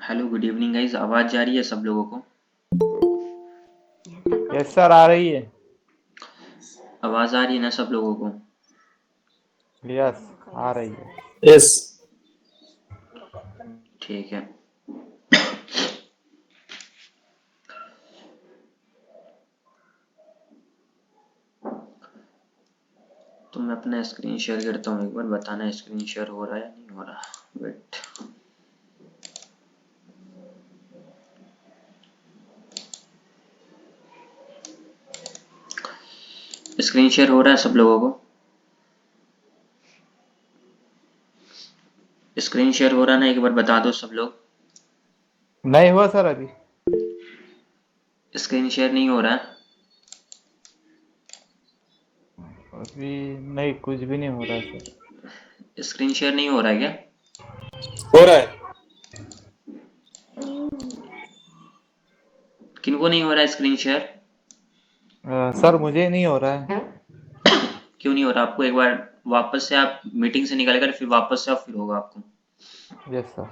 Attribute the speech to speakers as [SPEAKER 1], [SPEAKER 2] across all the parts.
[SPEAKER 1] Hello good evening guys, आवाज जा रही है सब लोगों को?
[SPEAKER 2] यस सर, आ रही है।
[SPEAKER 1] आवाज आ रही है ना सब लोगों को?
[SPEAKER 2] यस, आ रही है।
[SPEAKER 3] यस।
[SPEAKER 1] ठीक है। तो मैं अपना स्क्रीन शेयर करता हूँ, एक बार बताना स्क्रीन शेयर हो रहा है या नहीं हो रहा। वेट। स्क्रीन शेयर हो रहा है सब लोगों को? स्क्रीन शेयर हो रहा है ना, एक बार बता दो सब लोग।
[SPEAKER 2] नहीं हुआ सर अभी।
[SPEAKER 1] स्क्रीन शेयर नहीं हो रहा है?
[SPEAKER 2] अभी नहीं, कुछ भी नहीं हो रहा है सर।
[SPEAKER 1] स्क्रीन शेयर नहीं हो रहा है क्या?
[SPEAKER 3] हो रहा है।
[SPEAKER 1] किनको नहीं हो रहा है स्क्रीन शेयर?
[SPEAKER 2] सर मुझे नहीं हो रहा है।
[SPEAKER 1] क्यों नहीं हो रहा आपको? एक बार वापस से आप मीटिंग से निकल कर फिर वापस से आप फिर होगा आपको।
[SPEAKER 2] Yes sir.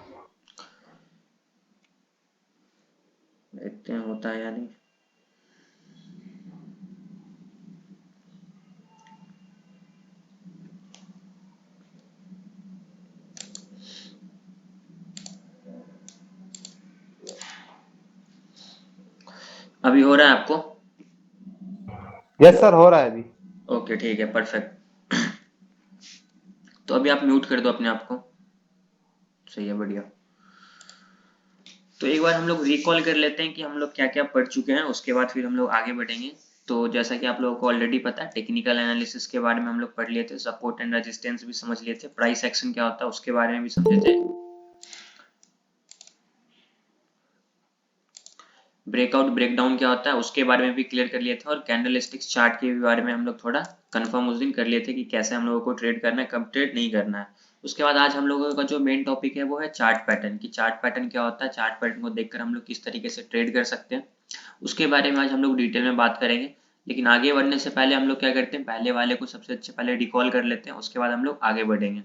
[SPEAKER 1] देखते हैं होता है या नहीं। अभी हो रहा है आपको?
[SPEAKER 2] यस सर, हो रहा है अभी।
[SPEAKER 1] ओके ठीक है, परफेक्ट। तो अभी आप म्यूट कर दो अपने आप को। सही है, बढ़िया। तो एक बार हम लोग रिकॉल कर लेते हैं कि हम लोग क्या क्या पढ़ चुके हैं, उसके बाद फिर हम लोग आगे बढ़ेंगे। तो जैसा कि आप लोगों को ऑलरेडी पता है, टेक्निकल एनालिसिस के बारे में हम लोग पढ़ लिए थे, सपोर्ट एंड रेजिस्टेंस भी समझ लिए थे, प्राइस एक्शन क्या होता है उसके बारे में भी समझे थे, ब्रेकआउट ब्रेकडाउन क्या होता है उसके बारे में भी क्लियर कर लिए थे, और कैंडल स्टिक्स चार्ट के बारे में हम लोग थोड़ा कंफर्म उस दिन कर लिए थे कि कैसे हम लोगों को ट्रेड करना है, कब ट्रेड नहीं करना है। उसके बाद आज हम लोगों का जो मेन टॉपिक है वो है चार्ट पैटर्न, की चार्ट पैटर्न क्या होता है, चार्ट पैटर्न को देखकर हम लोग किस तरीके से ट्रेड कर सकते हैं, उसके बारे में आज हम लोग डिटेल में बात करेंगे। लेकिन आगे बढ़ने से पहले हम लोग क्या करते हैं, पहले वाले को सबसे अच्छे पहले रिकॉल कर लेते हैं, उसके बाद हम लोग आगे बढ़ेंगे।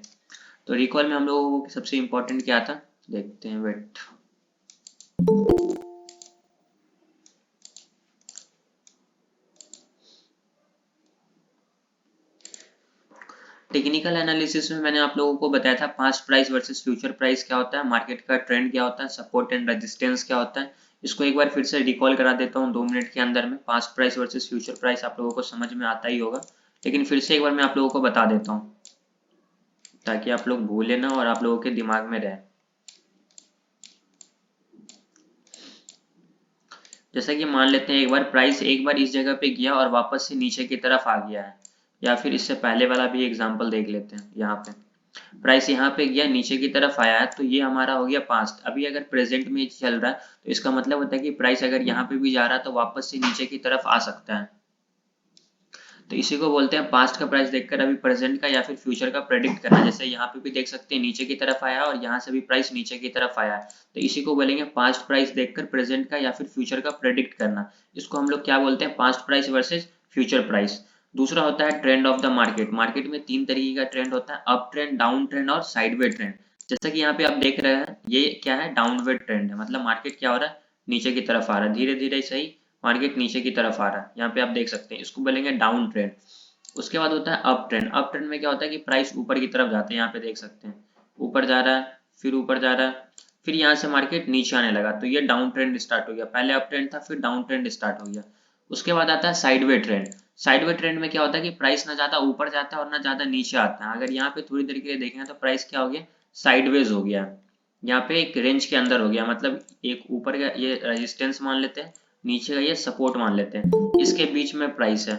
[SPEAKER 1] तो रिकॉल में हम लोगों को सबसे इंपॉर्टेंट क्या था, देखते हैं। वेट। टेक्निकल एनालिसिस में मैंने आप लोगों को बताया था past price versus future price क्या होता है, मार्केट का ट्रेंड क्या होता है, सपोर्ट एंड रेजिस्टेंस क्या होता है। इसको एक बार फिर से रिकॉल करा देता हूँ 2 मिनट के अंदर में। Past price versus future price आप लोगों को समझ में आता ही होगा, लेकिन फिर से एक बार मैं आप लोगों को बता देता हूँ ताकि आप लोग भूले ना और आप लोगों के दिमाग में रहे। जैसा कि मान लेते हैं एक बार प्राइस एक बार इस जगह पे गया और वापस से नीचे की तरफ आ गया है, या फिर इससे पहले वाला भी एग्जांपल देख लेते हैं। यहाँ पे प्राइस यहाँ पे गया, नीचे की तरफ आया है, तो ये हमारा हो गया पास्ट। अभी अगर प्रेजेंट में चल रहा है तो इसका मतलब होता है कि प्राइस अगर यहाँ पे भी जा रहा है तो वापस से नीचे की तरफ आ सकता है। तो इसी को बोलते हैं पास्ट का प्राइस देखकर अभी प्रेजेंट का या फिर फ्यूचर का प्रेडिक्ट करना। जैसे यहाँ पे भी देख सकते हैं नीचे की तरफ आया और यहाँ से भी प्राइस नीचे की तरफ आया है, तो इसी को बोलेंगे पास्ट प्राइस देखकर प्रेजेंट का या फिर फ्यूचर का प्रेडिक्ट करना। इसको हम लोग क्या बोलते हैं, past price versus future price. दूसरा होता है trend of the market. Market में 3 तरीके का ट्रेंड होता है, अप ट्रेंड, डाउन ट्रेंड और साइडवे ट्रेंड। जैसा कि यहाँ पे आप देख रहे हैं ये क्या है, डाउनवर्ड ट्रेंड है, मतलब मार्केट क्या हो रहा है, नीचे की तरफ आ रहा है, धीरे धीरे सही मार्केट नीचे की तरफ आ रहा है। यहाँ पे आप देख सकते हैं, इसको बोलेंगे डाउन ट्रेंड। उसके बाद होता है अप ट्रेंड। अप ट्रेंड में क्या होता है कि प्राइस ऊपर की तरफ जाते हैं, यहाँ पे देख सकते हैं ऊपर जा रहा है, फिर ऊपर जा रहा है, फिर यहाँ से मार्केट नीचे आने लगा, तो ये डाउन ट्रेंड स्टार्ट हो गया। पहले अप ट्रेंड था, फिर डाउन ट्रेंड स्टार्ट हो गया। उसके बाद आता है साइडवे ट्रेंड। साइडवे ट्रेंड में क्या होता है कि प्राइस ना ज्यादा ऊपर जाता है और ना ज्यादा नीचे आता है। अगर यहाँ पे थोड़ी देर के लिए देखें तो प्राइस क्या हो गया, साइडवेज हो गया। यहाँ पे एक रेंज के अंदर हो गया, मतलब एक ऊपर का ये रेजिस्टेंस मान लेते हैं, नीचे का ये सपोर्ट मान लेते हैं, इसके बीच में प्राइस है।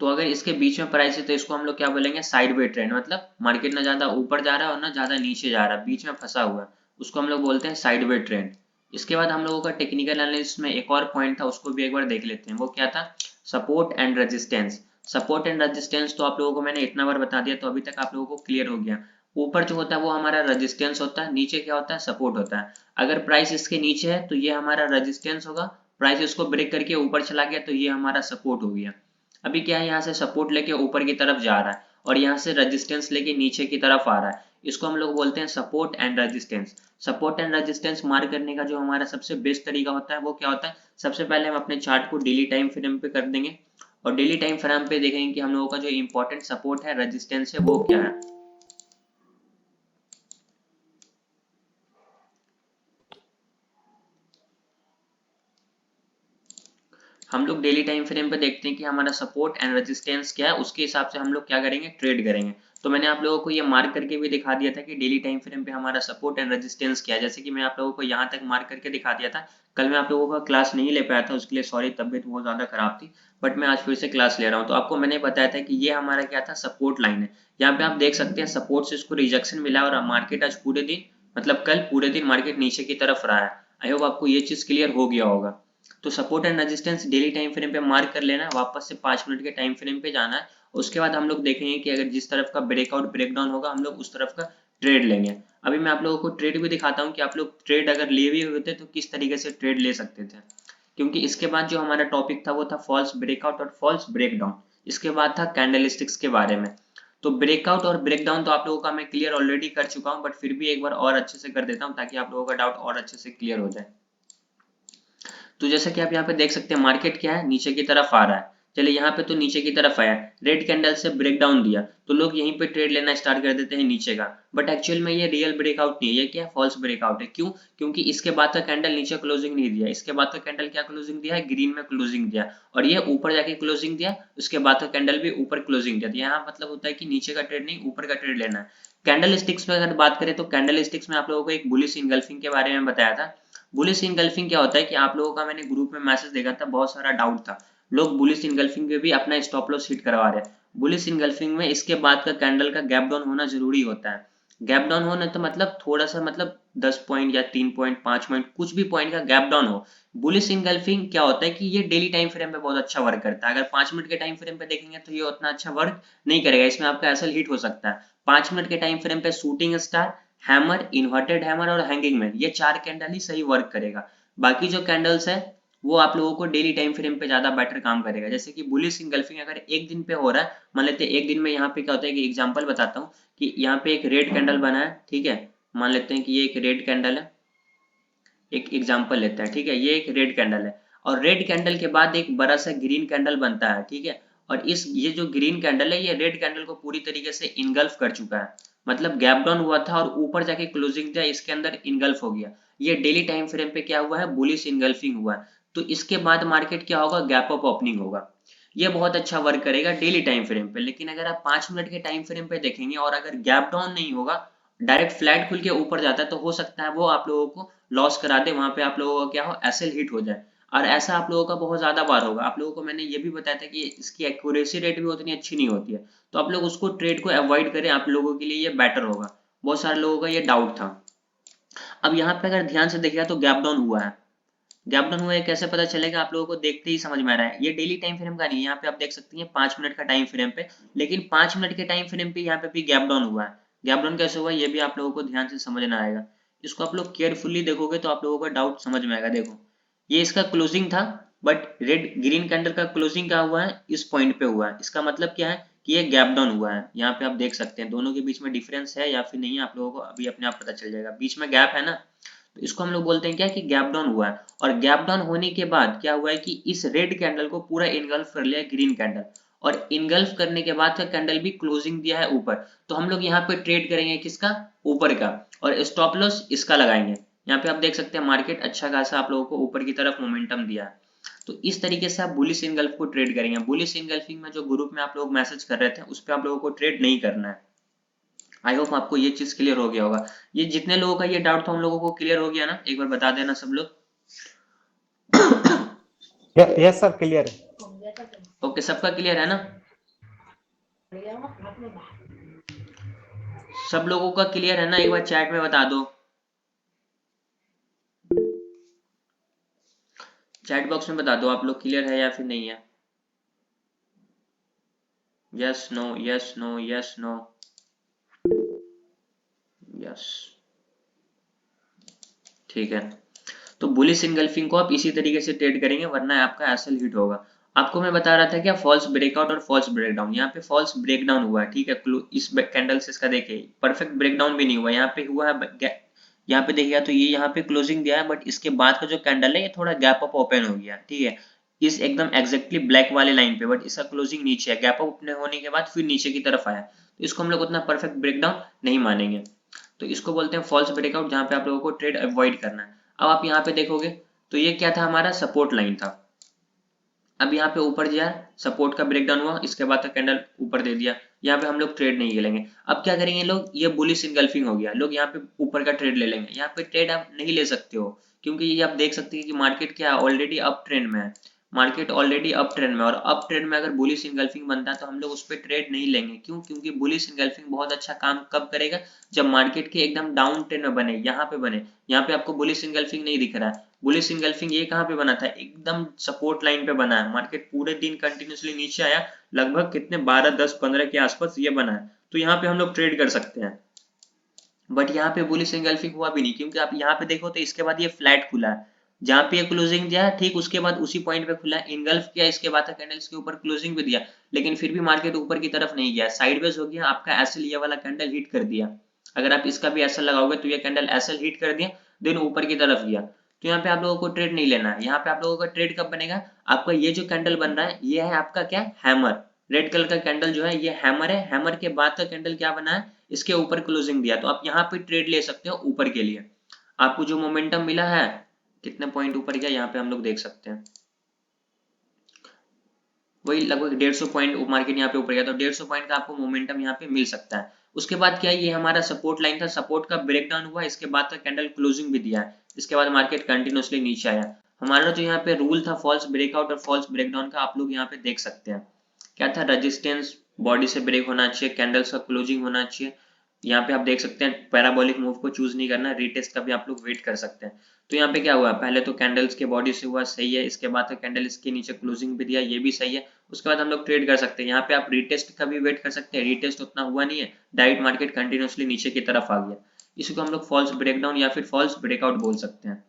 [SPEAKER 1] तो अगर इसके बीच में प्राइस है तो इसको हम लोग क्या बोलेंगे, साइडवे ट्रेंड। मतलब मार्केट ना ज्यादा ऊपर जा रहा है और ना ज्यादा नीचे जा रहा है, बीच में फंसा हुआ है, उसको हम लोग बोलते हैं साइडवे ट्रेंड। इसके बाद हम लोगों का टेक्निकल एनालिसिस में एक और पॉइंट था, उसको भी एक बार देख लेते हैं। वो क्या था, support and resistance. Support and resistance तो आप लोगों को मैंने इतना बार बता दिया, तो अभी तक आप लोगों को क्लियर हो गया। ऊपर जो होता है वो हमारा रेजिस्टेंस होता है, नीचे क्या होता है, सपोर्ट होता है। अगर प्राइस इसके नीचे है तो ये हमारा रेजिस्टेंस होगा, प्राइस इसको ब्रेक करके ऊपर चला गया तो ये हमारा सपोर्ट हो गया। अभी क्या है, यहाँ से सपोर्ट लेके ऊपर की तरफ जा रहा है और यहाँ से रेजिस्टेंस लेके नीचे की तरफ आ रहा है। इसको हम लोग बोलते हैं support and resistance. Support and resistance mark करने का जो हमारा सबसे बेस्ट तरीका होता है वो क्या होता है, सबसे पहले हम अपने चार्ट को डेली टाइम फ्रेम पे कर देंगे और डेली टाइम फ्रेम पे देखेंगे कि हम लोगों का जो इंपॉर्टेंट सपोर्ट है, रेजिस्टेंस है, वो क्या है। हम लोग डेली टाइम फ्रेम पे देखते हैं कि हमारा सपोर्ट एंड रेजिस्टेंस क्या है, उसके हिसाब से हम लोग क्या करेंगे, ट्रेड करेंगे। तो मैंने आप लोगों को ये मार्क करके भी दिखा दिया था कि डेली टाइम फ्रेम पे हमारा सपोर्ट एंड रेजिस्टेंस क्या है, जैसे कि मैं आप लोगों को यहाँ तक मार्क करके दिखा दिया था। कल मैं आप लोगों का क्लास नहीं ले पाया था, उसके लिए सॉरी, तबीयत बहुत ज्यादा खराब थी, बट मैं आज फिर से क्लास ले रहा हूँ। तो आपको मैंने बताया था कि ये हमारा क्या था, सपोर्ट लाइन है। यहाँ पे आप देख सकते हैं सपोर्ट से इसको रिजेक्शन मिला और मार्केट आज पूरे दिन, मतलब कल पूरे दिन मार्केट नीचे की तरफ रहा है। आई होप आपको ये चीज क्लियर हो गया होगा। तो support and resistance daily time frame पे मार्क कर लेना, वापस से 5 मिनट के टाइम फ्रेम पे जाना है। उसके बाद हम लोग देखेंगे कि अगर जिस तरफ का ब्रेकआउट ब्रेकडाउन होगा हम लोग उस तरफ का ट्रेड लेंगे। अभी मैं आप लोगों को ट्रेड भी दिखाता हूँ कि आप लोग ट्रेड अगर लिए भी होते तो किस तरीके से ट्रेड ले सकते थे, क्योंकि इसके बाद जो हमारा टॉपिक था वो था फॉल्स ब्रेकआउट और फॉल्स ब्रेकडाउन। इसके बाद था कैंडलस्टिक्स के बारे में। तो ब्रेकआउट और ब्रेकडाउन तो आप लोगों का मैं क्लियर ऑलरेडी कर चुका हूँ, बट फिर भी एक बार और अच्छे से कर देता हूँ ताकि आप लोगों का डाउट और अच्छे से क्लियर हो जाए। तो जैसा कि आप यहाँ पे देख सकते हैं मार्केट क्या है, नीचे की तरफ आ रहा है। चलिए यहाँ पे तो नीचे की तरफ आया, रेड कैंडल से ब्रेकडाउन दिया तो लोग यहीं पे ट्रेड लेना स्टार्ट कर देते हैं नीचे का। बट एक्चुअल में ये रियल ब्रेकआउट नहीं है, ये क्या है, फॉल्स ब्रेकआउट है। क्यों? क्योंकि इसके बाद का कैंडल नीचे क्लोजिंग नहीं दिया, इसके बाद का कैंडल क्या क्लोजिंग दिया है, ग्रीन में क्लोजिंग दिया, और ये ऊपर जाके क्लोजिंग दिया, उसके बाद का कैंडल भी ऊपर क्लोजिंग दिया। यहाँ मतलब होता है कि नीचे का ट्रेड नहीं, ऊपर का ट्रेड लेना है। कैंडल स्टिक्स में अगर बात करें तो कैंडल स्टिक्स में आप लोगों को एक बुलिश इनगल्फिंग के बारे में बताया था। बुलिश इनगल्फिंग क्या होता है कि आप लोगों का मैंने ग्रुप में मैसेज देखा था, बहुत सारा डाउट था, लोग बुलिश इनगल्फिंग में भी अपना स्टॉप लॉस हिट करवा रहे हैं। बुलिश इनगल्फिंग में इसके बाद का कैंडल का गैप डाउन होना जरूरी होता है। गैप डाउन होना तो मतलब थोड़ा सा, मतलब 10 पॉइंट या 3 पॉइंट 5 पॉइंट कुछ भी पॉइंट का गैप डाउन हो। बुलिश इनगल्फिंग क्या होता है कि ये डेली टाइम फ्रेम पे बहुत अच्छा वर्क करता है। अगर 5 मिनट के टाइम फ्रेम पे देखेंगे तो ये उतना अच्छा वर्क नहीं करेगा, इसमें आपका एसएल हिट हो सकता है। 5 मिनट के टाइम फ्रेम पे shooting star, hammer, inverted hammer और हैंगिंग मैन, ये 4 कैंडल ही सही वर्क करेगा। बाकी जो कैंडल्स है वो आप लोगों को डेली टाइम फ्रेम पे ज्यादा बेटर काम करेगा। जैसे कि बुलिश इंगल्फिंग अगर एक दिन पे हो रहा है, मान लेते हैं एक दिन में, यहाँ पे क्या होता है कि एग्जांपल बताता हूँ कि यहाँ पे एक रेड कैंडल बना है, ठीक है, मान लेते हैं कि ये एक रेड कैंडल है, एक एग्जांपल लेते हैं, ठीक है, ये एक रेड कैंडल है और रेड कैंडल के बाद एक बड़ा सा ग्रीन कैंडल बनता है, ठीक है, और ये जो ग्रीन कैंडल है ये रेड कैंडल को पूरी तरीके से इनगल्फ कर चुका है, मतलब गैप डाउन हुआ था और ऊपर जाके क्लोजिंग दिया, इसके अंदर इनगल्फ हो गया। ये डेली टाइम फ्रेम पे क्या हुआ है, बुलिश इनगल्फिंग हुआ है। तो इसके बाद मार्केट क्या होगा, गैप अप ओपनिंग होगा। ये बहुत अच्छा वर्क करेगा डेली टाइम फ्रेम पे। लेकिन अगर आप 5 मिनट के टाइम फ्रेम पे देखेंगे और अगर गैप डाउन नहीं होगा, डायरेक्ट फ्लैट खुल के ऊपर जाता है, तो हो सकता है वो आप लोगों को लॉस करा दे, वहां पे आप लोगों का क्या हो, एसएल हिट हो जाए। और ऐसा आप लोगों का बहुत ज्यादा बार होगा। आप लोगों को मैंने ये भी बताया था कि इसकी एक्यूरेसी रेट भी उतनी अच्छी नहीं होती है, तो आप लोग उसको ट्रेड को अवॉइड करें, आप लोगों के लिए ये बेटर होगा। बहुत सारे लोगों का ये डाउट था। अब यहाँ पे अगर ध्यान से देखिएगा तो गैप डाउन हुआ है। गैप डाउन हुआ है कैसे पता चलेगा, आप लोगों को देखते ही समझ में आ रहा है। ये डेली टाइम फ्रेम का नहीं है, यहाँ पे आप देख सकते हैं 5 मिनट का टाइम फ्रेम पे, लेकिन 5 मिनट के टाइम फ्रेम पे यहाँ पे भी गैप डाउन हुआ है। गैप डाउन कैसे हुआ ये भी आप लोगों को ध्यान से समझना आएगा। इसको आप लोग केयरफुली देखोगे तो आप लोगों का डाउट समझ में आएगा। देखो ये इसका क्लोजिंग था, बट रेड ग्रीन कैंडल का क्लोजिंग क्या हुआ है, इस पॉइंट पे हुआ है। इसका मतलब क्या है कि ये गैप डाउन हुआ है। यहाँ पे आप देख सकते हैं दोनों के बीच में डिफरेंस है या फिर नहीं है, आप लोगों को अभी अपने आप पता चल जाएगा। बीच में गैप है ना, तो इसको हम लोग बोलते हैं क्या कि गैप डाउन हुआ है। और गैप डाउन होने के बाद क्या हुआ है कि इस रेड कैंडल को पूरा इनगल्फ कर लिया ग्रीन कैंडल, और इनगल्फ करने के बाद का कैंडल भी क्लोजिंग दिया है ऊपर। तो हम लोग यहाँ पे ट्रेड करेंगे किसका, ऊपर का, और स्टॉप लॉस इसका लगाएंगे। यहाँ पे आप देख सकते हैं मार्केट अच्छा खासा आप लोगों को ऊपर की तरफ मोमेंटम दिया है। तो इस तरीके से आप बुलिश इनगल्फ को ट्रेड करेंगे। बुलिश इनगल्फिंग में जो ग्रुप में आप लोग मैसेज कर रहे थे उस पर आप लोगों को ट्रेड नहीं करना है। आई होप आपको ये चीज क्लियर हो गया होगा। ये जितने लोगों का ये डाउट था उन लोगों को क्लियर हो गया ना, एक बार बता देना सब लोग।
[SPEAKER 3] यस सर, क्लियर है।
[SPEAKER 1] ओके, सबका क्लियर है ना, सब लोगों का क्लियर है ना, एक बार चैट में बता दो, चैट बॉक्स में बता दो आप लोग क्लियर है या फिर नहीं है। Yes no yes no yes no yes, ठीक है। तो बुलिश इनगल्फिंग को आप इसी तरीके से ट्रेड करेंगे, वरना आपका एसएल हिट होगा। आपको मैं बता रहा था क्या फॉल्स ब्रेकआउट और फॉल्स ब्रेकडाउन। यहाँ पे फॉल्स ब्रेकडाउन हुआ है, ठीक है, इस कैंडल से इसका देखिए परफेक्ट ब्रेकडाउन भी नहीं हुआ, यहाँ पे हुआ है, यहाँ पे देखिएगा तो ये यहाँ पे क्लोजिंग दिया है, बट इसके बाद का जो कैंडल है ये थोड़ा गैप अप ओपन हो गया, ठीक है, इस एकदम एग्जैक्टली ब्लैक वाले लाइन पे, बट इसका क्लोजिंग नीचे है, गैप अप ओपन होने के बाद फिर नीचे की तरफ आया, तो इसको हम लोग उतना परफेक्ट ब्रेकडाउन नहीं मानेंगे, तो इसको बोलते हैं फॉल्स ब्रेकआउट, जहाँ पे आप लोगों को ट्रेड अवॉइड करना है। अब आप यहाँ पे देखोगे तो ये क्या था, हमारा सपोर्ट लाइन था, अब यहाँ पे ऊपर दिया सपोर्ट का ब्रेकडाउन हुआ, इसके बाद कैंडल ऊपर दे दिया, यहाँ पे हम लोग ट्रेड नहीं लेंगे। अब क्या करेंगे लोग, ये बुलिश इनगल्फिंग हो गया, लोग यहाँ पे ऊपर का ट्रेड ले लेंगे, यहाँ पे ट्रेड आप नहीं ले सकते हो, क्योंकि ये आप देख सकते हैं कि मार्केट क्या ऑलरेडी अप ट्रेंड में है, मार्केट ऑलरेडी अप ट्रेंड में, और अप ट्रेंड में अगर बुलिश इनगल्फिंग बनता है तो हम लोग उस पर ट्रेड नहीं लेंगे। क्यों? क्योंकि बुलिश इनगल्फिंग बहुत अच्छा काम कब करेगा, जब मार्केट के एकदम डाउन ट्रेंड में बने, यहाँ पे बने, यहाँ पे आपको बुलिश इनगल्फिंग नहीं दिख रहा है, बुलिश इनगल्फिंग ये कहाँ पे बना था, एकदम सपोर्ट लाइन पे बना है, मार्केट पूरे दिन कंटिन्यूसली नीचे आया, लगभग कितने 12 10 15 के आसपास ये बना है, तो यहाँ पे हम लोग ट्रेड कर सकते हैं। बट यहाँ पे बुलिश इनगल्फिंग हुआ भी नहीं, क्योंकि आप यहाँ पे देखो तो इसके बाद ये फ्लैट खुला है, जहाँ पे ये क्लोजिंग दिया है ठीक उसके बाद उसी पॉइंट पे खुला है, इनगल्फ किया, इसके बाद कैंडल्स के ऊपर क्लोजिंग भी दिया, लेकिन फिर भी मार्केट ऊपर की तरफ नहीं गया, साइडवेज हो गया, आपका एसएल ये वाला कैंडल हिट कर दिया, अगर आप इसका भी एसएल लगाओगे तो ये कैंडल एसएल हिट कर दिया, देन ऊपर की तरफ गया, तो यहाँ पे आप लोगों को ट्रेड नहीं लेना है। यहाँ पे आप लोगों का ट्रेड कब बनेगा, आपका ये जो कैंडल बन रहा है ये है आपका क्या, हैमर, रेड कलर का कैंडल जो है ये हैमर है, हैमर के बाद का कैंडल क्या बना है, इसके ऊपर क्लोजिंग दिया, तो आप यहाँ पे ट्रेड ले सकते हो ऊपर के लिए, आपको जो मोमेंटम मिला है, कितने पॉइंट ऊपर गया यहाँ पे हम लोग देख सकते हैं, वही लगभग 150 पॉइंट मार्केट यहाँ पे ऊपर गया, तो 150 पॉइंट का आपको मोमेंटम यहाँ पे मिल सकता है। उसके बाद क्या है, ये हमारा सपोर्ट लाइन था, सपोर्ट का ब्रेकडाउन हुआ, इसके बाद का कैंडल क्लोजिंग भी दिया है, इसके बाद मार्केट कंटिन्यूसली नीचे आया। हमारा जो यहाँ पे रूल था फॉल्स ब्रेकआउट और फॉल्स ब्रेकडाउन का, आप लोग यहाँ पे देख सकते हैं क्या था, रेजिस्टेंस बॉडी से ब्रेक होना चाहिए, कैंडल्स का क्लोजिंग होना चाहिए, यहाँ पे आप देख सकते हैं पैराबोलिक मूव को चूज नहीं करना, रीटेस्ट का भी आप लोग वेट कर सकते हैं। तो यहाँ पे क्या हुआ, पहले तो कैंडल्स के बॉडी से हुआ सही है, इसके बाद कैंडल इसके नीचे क्लोजिंग भी दिया, ये भी सही है, उसके बाद हम लोग ट्रेड कर सकते हैं। यहाँ पे आप रीटेस्ट का भी वेट कर सकते हैं, रीटेस्ट उतना हुआ नहीं है, डायरेक्ट मार्केट कंटिन्यूसली नीचे की तरफ आ गया, इसी को हम लोग फॉल्स ब्रेकडाउन या फिर फॉल्स ब्रेकआउट बोल सकते हैं।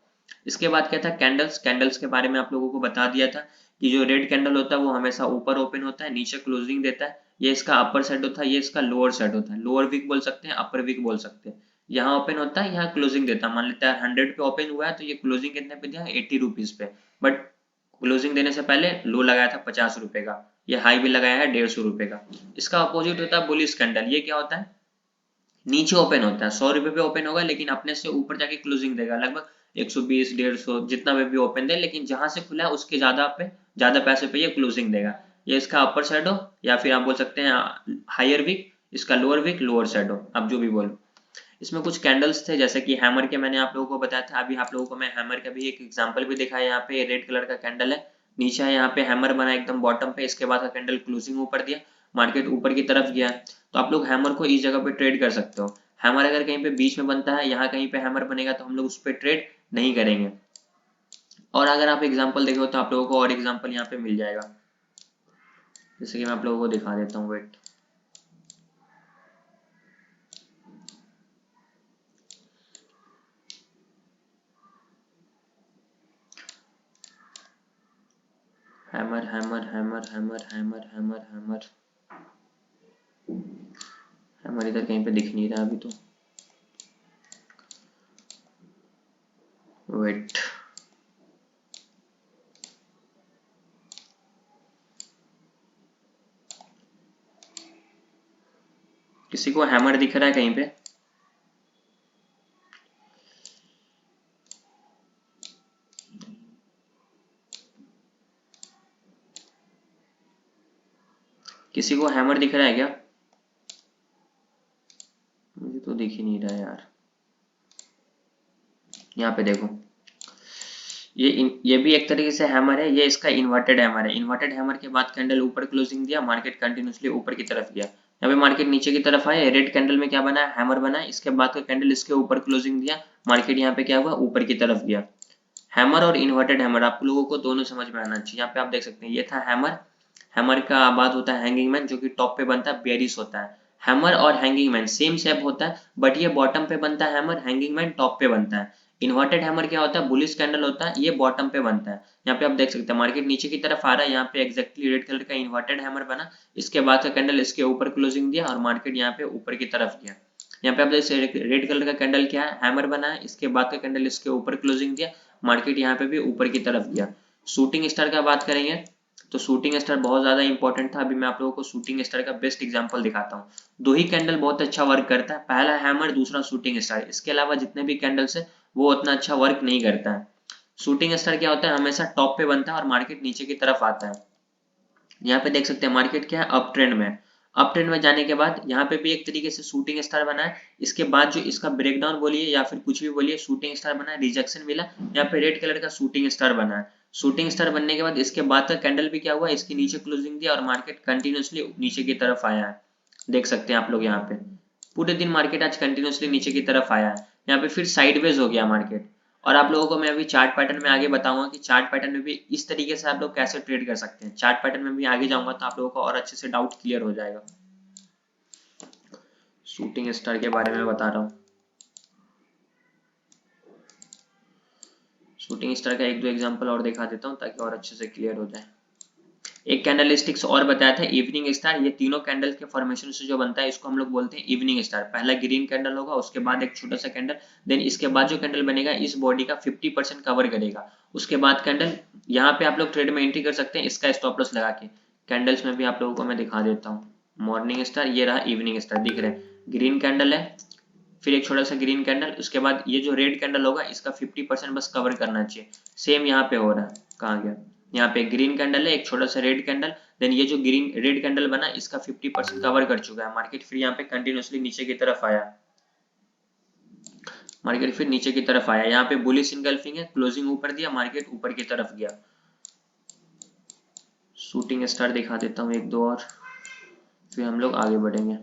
[SPEAKER 1] इसके बाद क्या था, कैंडल्स, कैंडल्स के बारे में आप लोगों को बता दिया था कि जो रेड कैंडल होता है वो हमेशा ऊपर ओपन होता है, नीचे क्लोजिंग देता है, ये इसका अपर साइड होता है, ये इसका लोअर साइड होता है, लोअर वीक बोल सकते हैं, अपर वीक बोल सकते हैं, यहाँ ओपन होता है, यहाँ क्लोजिंग देता है, मान लेते हैं 100 पे ओपन हुआ है तो ये क्लोजिंग कितने पे दिया, 80 रुपीज पे, बट क्लोजिंग देने से पहले लो लगाया था 50 रुपए का, ये हाई भी लगाया है 150 रुपए का। इसका अपोजिट होता है बुलिश कैंडल, ये क्या होता है, नीचे ओपन होता है, 100 रुपए पे ओपन होगा, लेकिन अपने से ऊपर जाके क्लोजिंग देगा, लगभग 120 150 जितना पे भी ओपन दे, लेकिन जहां से खुला है उसके ज्यादा पैसे पे ये क्लोजिंग देगा, ये इसका अपर साइड हो या फिर आप बोल सकते हैं हायर वीक, इसका लोअर वीक लोअर साइड हो, आप जो भी बोलो। इसमें कुछ कैंडल्स थे जैसे कि हैमर के, मैंने आप लोगों को बताया था, अभी आप लोगों को मैं हैमर का भी एक एग्जांपल भी दिखाया, यहाँ पे रेड कलर का कैंडल है, नीचे है, यहाँ पे हैमर बना एकदम बॉटम पे, इसके बाद का कैंडल क्लोजिंग ऊपर दिया, मार्केट ऊपर की तरफ गया, तो आप लोग हैमर को इस जगह पे ट्रेड कर सकते हो। हैमर अगर कहीं पे बीच में बनता है, यहाँ कहीं पे हैमर बनेगा तो हम लोग उस पर ट्रेड नहीं करेंगे। और अगर आप एग्जाम्पल देखो तो आप लोगों को और एग्जाम्पल यहाँ पे मिल जाएगा, जैसे कि मैं आप लोगों को दिखा देता हूँ, wait, hammer hammer hammer hammer hammer hammer hammer hammer इधर कहीं पे दिख नहीं रहा अभी तो, वेट, किसी को हैमर दिख रहा है कहीं पे, किसी को हैमर दिख रहा है क्या, मुझे तो दिख ही नहीं रहा है यार। यहाँ पे देखो, ये भी एक तरीके से हैमर है, ये इसका इन्वर्टेड हैमर है, इन्वर्टेड हैमर के बाद कैंडल ऊपर क्लोजिंग दिया, मार्केट कंटिन्यूसली ऊपर की तरफ गया, यहाँ पे मार्केट नीचे की तरफ आया, रेड कैंडल में क्या बना है, हैमर बना है, इसके बाद का कैंडल इसके ऊपर क्लोजिंग दिया, मार्केट यहाँ पे क्या हुआ, ऊपर की तरफ गया। हैमर और इन्वर्टेड हैमर आप लोगों को दोनों समझ में आना चाहिए। यहाँ पे आप देख सकते हैं ये था हैमर, हैमर का बाद होता है हैंगिंग मैन जो कि टॉप पे बनता है, बेरिस होता है, हैमर और हैंगिंग मैन सेम शेप होता है, बट ये बॉटम पे बनता है हैमर, हैंगिंग मैन टॉप पे बनता है। इन्वर्टेड हैमर क्या होता है, बुलिश कैंडल होता है, ये बॉटम पे बनता है। यहाँ पे आप देख सकते हैं मार्केट नीचे की तरफ आ रहा है, यहाँ पे एक्जैक्टली रेड कलर का इन्वर्टेड हैमर बना, इसके बाद का कैंडल इसके ऊपर क्लोजिंग दिया और मार्केट यहाँ पे ऊपर की तरफ गया। यहाँ पे आप देख सकते रेड कलर का कैंडल क्या है, हैमर बना है, इसके बाद का कैंडल इसके ऊपर क्लोजिंग दिया, मार्केट यहाँ पे भी ऊपर की तरफ गया। शूटिंग स्टार का बात करेंगे तो शूटिंग स्टार बहुत ज्यादा इंपॉर्टेंट था। अभी मैं आप लोगों को शूटिंग स्टार का बेस्ट एग्जांपल दिखाता हूँ। दो ही कैंडल बहुत अच्छा वर्क करता है, पहला हैमर, दूसरा शूटिंग स्टार। इसके अलावा जितने भी कैंडल्स है वो उतना अच्छा वर्क नहीं करता है। शूटिंग स्टार क्या होता है, हमेशा टॉप पे बनता है और मार्केट नीचे की तरफ आता है। यहाँ पे देख सकते हैं मार्केट क्या है, अप ट्रेंड में। अप ट्रेंड में जाने के बाद यहाँ पे भी एक तरीके से शूटिंग स्टार बना है, इसके बाद जो इसका ब्रेकडाउन बोलिए या फिर कुछ भी बोलिए, शूटिंग स्टार बना है, रिजेक्शन मिला, यहाँ पे रेड कलर का शूटिंग स्टार बना है। शूटिंग स्टार बनने के बाद इसके बाद का कैंडल भी क्या हुआ, इसके नीचे क्लोजिंग दिया और मार्केट कंटिन्यूसली नीचे की तरफ आया है। देख सकते हैं आप लोग, यहाँ पे पूरे दिन मार्केट आज कंटिन्यूसली नीचे की तरफ आया है। यहाँ पे फिर साइडवेज हो गया मार्केट। और आप लोगों को मैं अभी चार्ट पैटर्न में आगे बताऊंगा कि चार्ट पैटर्न में भी इस तरीके से आप लोग कैसे ट्रेड कर सकते हैं। चार्ट पैटर्न में भी आगे जाऊंगा तो आप लोगों को और अच्छे से डाउट क्लियर हो जाएगा। शूटिंग स्टार के बारे में बता रहा हूँ। शूटिंग स्टार का एक दो एग्जांपल और दिखा देता हूँ ताकि और अच्छे से क्लियर हो जाए। एक कैंडल स्टिक्स और बताया था, इवनिंग स्टार। ये तीनों कैंडल के फॉर्मेशन से जो बनता है इसको हम लोग बोलते हैं इवनिंग स्टार। पहला ग्रीन कैंडल होगा, उसके बाद एक छोटा सा कैंडल, देन इसके बाद जो कैंडल बनेगा इस बॉडी का 50% कवर करेगा। उसके बाद कैंडल, यहाँ पे आप लोग ट्रेड में एंट्री कर सकते हैं इसका स्टॉप लॉस लगा के। कैंडल्स में भी आप लोगों को मैं दिखा देता हूँ। मॉर्निंग स्टार, ये रहा इवनिंग स्टार, दिख रहे हैं, ग्रीन कैंडल है, फिर एक छोटा सा ग्रीन कैंडल, उसके बाद ये जो रेड कैंडल होगा इसका 50% बस कवर करना चाहिए। सेम यहाँ पे हो रहा है, कहाँ गया, यहाँ पे ग्रीन कैंडल है, एक छोटा सा रेड कैंडल, देन ये जो ग्रीन रेड कैंडल बना इसका 50% कवर कर चुका है मार्केट। फिर यहाँ पे कंटिन्यूसली नीचे की तरफ आया, मार्केट फिर नीचे की तरफ आया। यहाँ पे बुलिश इनगल्फिंग है, क्लोजिंग ऊपर दिया, मार्केट ऊपर की तरफ गया। शूटिंग स्टार दिखा देता हूँ एक दो और, फिर हम लोग आगे बढ़ेंगे।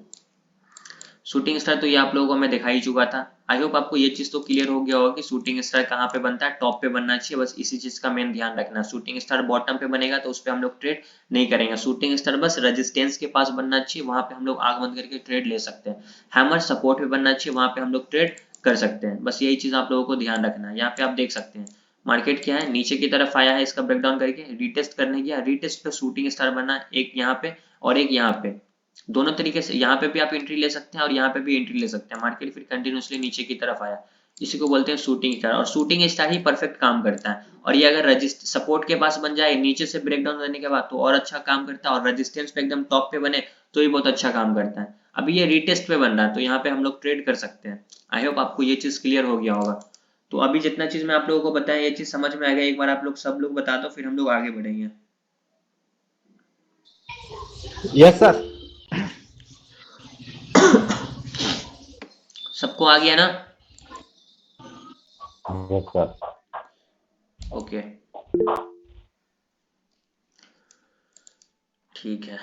[SPEAKER 1] शूटिंग स्टार तो ये आप लोगों को मैं दिखा ही चुका था। आई होप आपको ये चीज तो क्लियर हो गया होगा कि शूटिंग स्टार कहाँ पे बनता है, टॉप पे बनना चाहिए, बस इसी चीज का मेन ध्यान रखना। शूटिंग स्टार बॉटम पे बनेगा तो उस पर हम लोग ट्रेड नहीं करेंगे। शूटिंग स्टार बस रेजिस्टेंस के पास बनना चाहिए, वहां पे हम लोग आग बंद करके ट्रेड ले सकते हैं। हैमर सपोर्ट पे बनना चाहिए, वहां पे हम लोग ट्रेड कर सकते हैं। बस यही चीज आप लोगों को ध्यान रखना है। यहाँ पे आप देख सकते हैं मार्केट क्या है, नीचे की तरफ आया है, इसका ब्रेकडाउन करके रिटेस्ट करने गया, रिटेस्ट पे शूटिंग स्टार बना, एक यहाँ पे और एक यहाँ पे। दोनों तरीके से यहाँ पे भी आप एंट्री ले सकते हैं और यहाँ पे भी एंट्री ले सकते हैं। मार्केट फिर कंटिन्यूसली नीचे की तरफ आया, इसी को बोलते हैं शूटिंग स्टार। और शूटिंग स्टार ही परफेक्ट काम करता है। और ये अगर रजिस्ट सपोर्ट के पास बन जाए नीचे से ब्रेकडाउन करने के बाद तो और अच्छा काम करता है, और रेजिस्टेंस पे एकदम टॉप पे बने तो ये बहुत अच्छा काम करता है। अभी ये रिटेस्ट पे बन रहा है तो यहाँ पे हम लोग ट्रेड कर सकते हैं। आई होप आपको ये चीज क्लियर हो गया होगा। तो अभी जितना चीज मैं आप लोगों को बताया ये चीज समझ में आ गया, एक बार आप लोग सब लोग बता दो फिर हम लोग आगे बढ़ेंगे।
[SPEAKER 3] Yes sir.
[SPEAKER 1] सबको आ गया ना?
[SPEAKER 3] Yes sir.
[SPEAKER 1] ओके, ठीक है।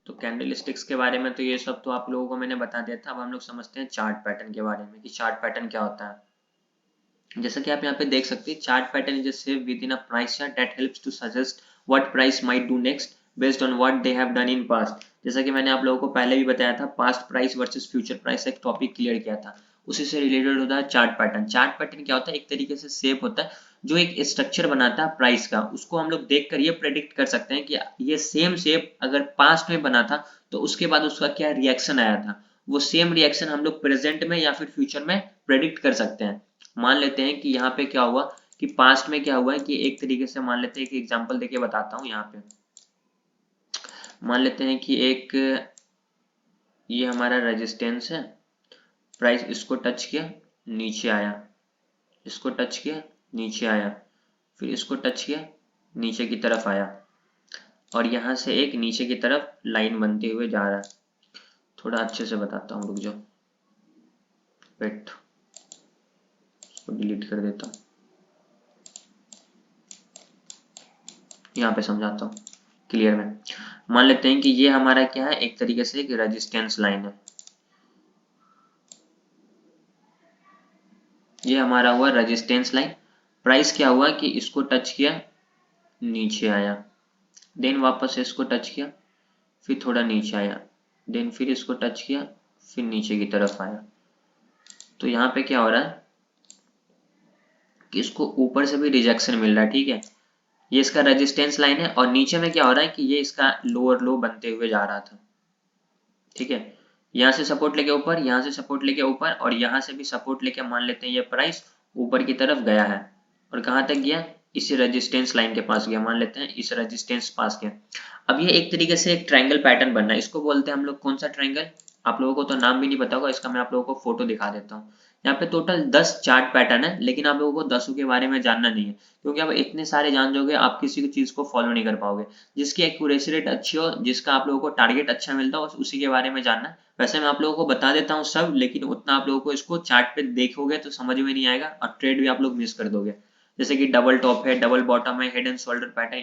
[SPEAKER 1] तो कैंडल स्टिक्स के बारे में तो ये सब तो आप लोगों को मैंने बता दिया था। अब हम लोग समझते हैं चार्ट पैटर्न के बारे में कि चार्ट पैटर्न क्या होता है। जैसा कि आप यहाँ पे देख सकते हैं, chart pattern is a shape within a price chart that helps to suggest what price might do next based on what they have done in past. जैसा कि मैंने आप लोगों को पहले भी बताया था, past price versus future price एक टॉपिक क्लियर किया था, उसी से रिलेटेड होता है चार्ट पैटर्न। चार्ट पैटर्न क्या होता है, एक तरीके से शेप होता है जो एक स्ट्रक्चर बनाता है प्राइस का। उसको हम लोग देखकर ये प्रेडिक्ट कर सकते हैं कि ये सेम शेप अगर पास्ट में बना था तो उसके बाद उसका क्या रिएक्शन आया था। वो सेम रिएक्शन हम लोग प्रेजेंट में या फिर फ्यूचर में प्रेडिक्ट कर सकते हैं। मान लेते हैं कि यहाँ पे क्या हुआ कि पास्ट में क्या हुआ है कि एक तरीके से मान लेते हैं कि एग्जांपल देके बताता हूँ। यहाँ पे मान लेते हैं कि एक ये हमारा रेजिस्टेंस है, प्राइस इसको टच किया नीचे आया, इसको टच किया नीचे आया, फिर इसको टच किया नीचे की तरफ आया, और यहाँ से एक नीचे की तरफ लाइन बनते हुए जा रहा है। थोड़ा अच्छे से बताता हूँ, रुक जाओ, वेट, इसको डिलीट कर देता हूँ, यहाँ पे समझाता हूँ क्लियर में। मान लेते हैं कि ये हमारा क्या है, एक तरीके से एक रेजिस्टेंस लाइन है, ये हमारा हुआ रेजिस्टेंस लाइन। प्राइस क्या हुआ कि इसको टच किया नीचे आया, देन वापस इसको टच किया फिर थोड़ा नीचे आया, देन फिर इसको टच किया फिर नीचे की तरफ आया। तो यहाँ पे क्या हो रहा है, कि इसको ऊपर से भी रिजेक्शन मिल रहा है, ठीक है। ये इसका रेजिस्टेंस लाइन है और नीचे में क्या हो रहा है कि ये इसका लोअर लो बनते हुए जा रहा था, ठीक है। यहाँ से सपोर्ट लेके ऊपर, यहाँ से सपोर्ट लेके ऊपर और यहाँ से भी सपोर्ट लेके मान लेते हैं ये प्राइस ऊपर की तरफ गया है और कहाँ तक गया, इस रेजिस्टेंस लाइन के पास गया, मान लेते हैं इस रेजिस्टेंस पास गया। अब ये एक तरीके से एक ट्रायंगल पैटर्न बन रहा है, इसको बोलते हैं हम लोग कौन सा ट्रायंगल, आप लोगों को तो नाम भी नहीं पता होगा इसका, मैं आप लोगों को फोटो दिखा देता हूँ। यहाँ पे टोटल 10 चार्ट पैटर्न है, लेकिन आप लोगों को 10 के बारे में जानना नहीं है, क्योंकि आप इतने सारे जान जाओगे आप किसी भी चीज को फॉलो नहीं कर पाओगे। जिसकी एक्यूरेसी रेट अच्छी हो, जिसका आप लोगों को टारगेट अच्छा मिलता हो, उसी के बारे में जानना है। वैसे मैं आप लोगों को बता देता हूँ सब, लेकिन उतना आप लोगों को इसको चार्ट पे देखोगे तो समझ में नहीं आएगा और ट्रेड भी आप लोग मिस कर दोगे। जैसे कि डबल टॉप है, डबल बॉटम है, head and shoulder pattern,